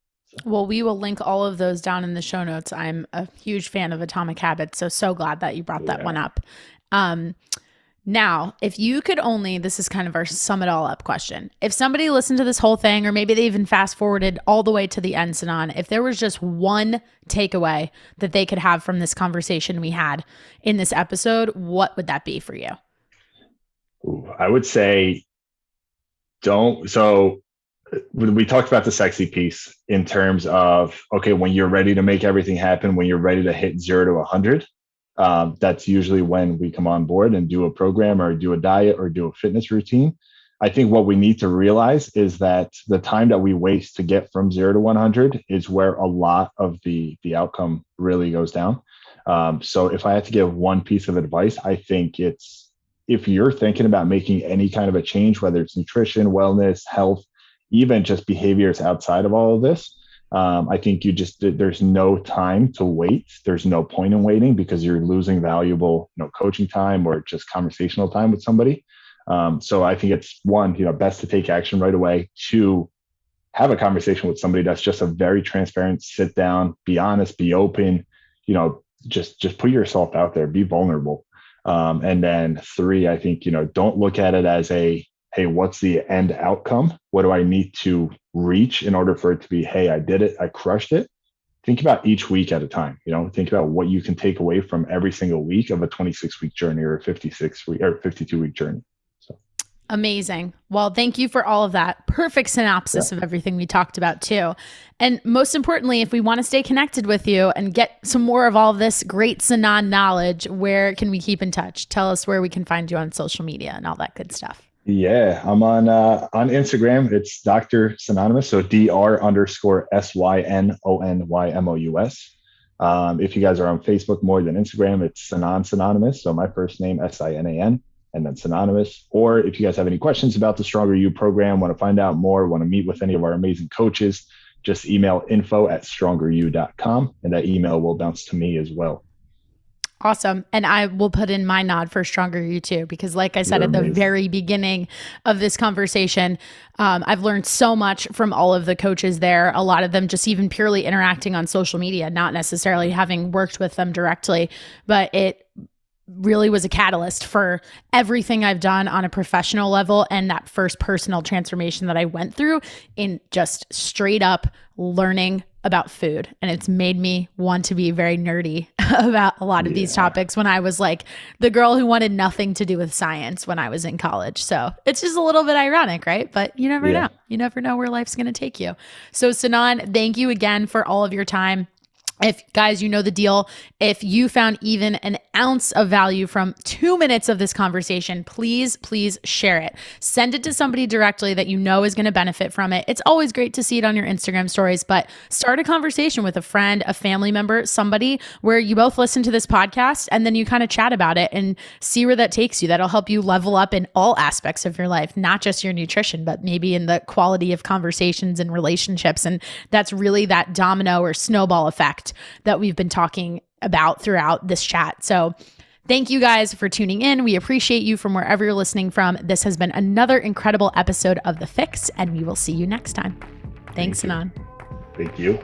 Well, we will link all of those down in the show notes. I'm a huge fan of Atomic Habits, so glad that you brought that one up. Now, if you could only, this is kind of our sum it all up question. If somebody listened to this whole thing, or maybe they even fast forwarded all the way to the end, Sinan, if there was just one takeaway that they could have from this conversation we had in this episode, what would that be for you? I would say so we talked about the sexy piece in terms of, okay, when you're ready to make everything happen, when you're ready to hit 0 to 100, that's usually when we come on board and do a program or do a diet or do a fitness routine. I think what we need to realize is that the time that we waste to get from 0 to 100 is where a lot of the outcome really goes down. So if I had to give one piece of advice, I think it's, if you're thinking about making any kind of a change, whether it's nutrition, wellness, health, even just behaviors outside of all of this, I think there's no time to wait. There's no point in waiting, because you're losing valuable, coaching time or just conversational time with somebody. So I think it's one, best to take action right away. 2, have a conversation with somebody that's just a very transparent, sit down, be honest, be open, just put yourself out there, be vulnerable. And then 3, I think, don't look at it as hey, what's the end outcome? What do I need to reach in order for it to be, hey, I did it, I crushed it? Think about each week at a time. Think about what you can take away from every single week of a 26-week journey or a 56-week or 52-week journey. So amazing. Well, thank you for all of that. Perfect synopsis of everything we talked about too. And most importantly, if we want to stay connected with you and get some more of all this great Sinan knowledge, where can we keep in touch? Tell us where we can find you on social media and all that good stuff. Yeah, I'm on Instagram. It's Dr. Synonymous. So Dr_SYNONYMOUS. If you guys are on Facebook more than Instagram, it's Sinan Synonymous. So my first name, SINAN, and then Synonymous. Or if you guys have any questions about the Stronger You program, want to find out more, want to meet with any of our amazing coaches, just email info@strongeryou.com, and that email will bounce to me as well. Awesome. And I will put in my nod for Stronger You too, because like I said at the very beginning of this conversation, I've learned so much from all of the coaches there. A lot of them just even purely interacting on social media, not necessarily having worked with them directly, but it really was a catalyst for everything I've done on a professional level, and that first personal transformation that I went through in just straight up learning about food. And it's made me want to be very nerdy about a lot of these topics when I was like the girl who wanted nothing to do with science when I was in college. So it's just a little bit ironic, right? But you never know. You never know where life's going to take you. So Sinan, thank you again for all of your time. If guys, you know the deal. If you found even an ounce of value from 2 minutes of this conversation, please share it. Send it to somebody directly that you know is going to benefit from it. It's always great to see it on your Instagram stories, but start a conversation with a friend, a family member, somebody where you both listen to this podcast and then you kind of chat about it and see where that takes you. That'll help you level up in all aspects of your life, not just your nutrition, but maybe in the quality of conversations and relationships. And that's really that domino or snowball effect that we've been talking about throughout this chat. So thank you guys for tuning in. We appreciate you from wherever you're listening from. This has been another incredible episode of The Fix, and we will see you next time. Thanks, Sinan. Thank you.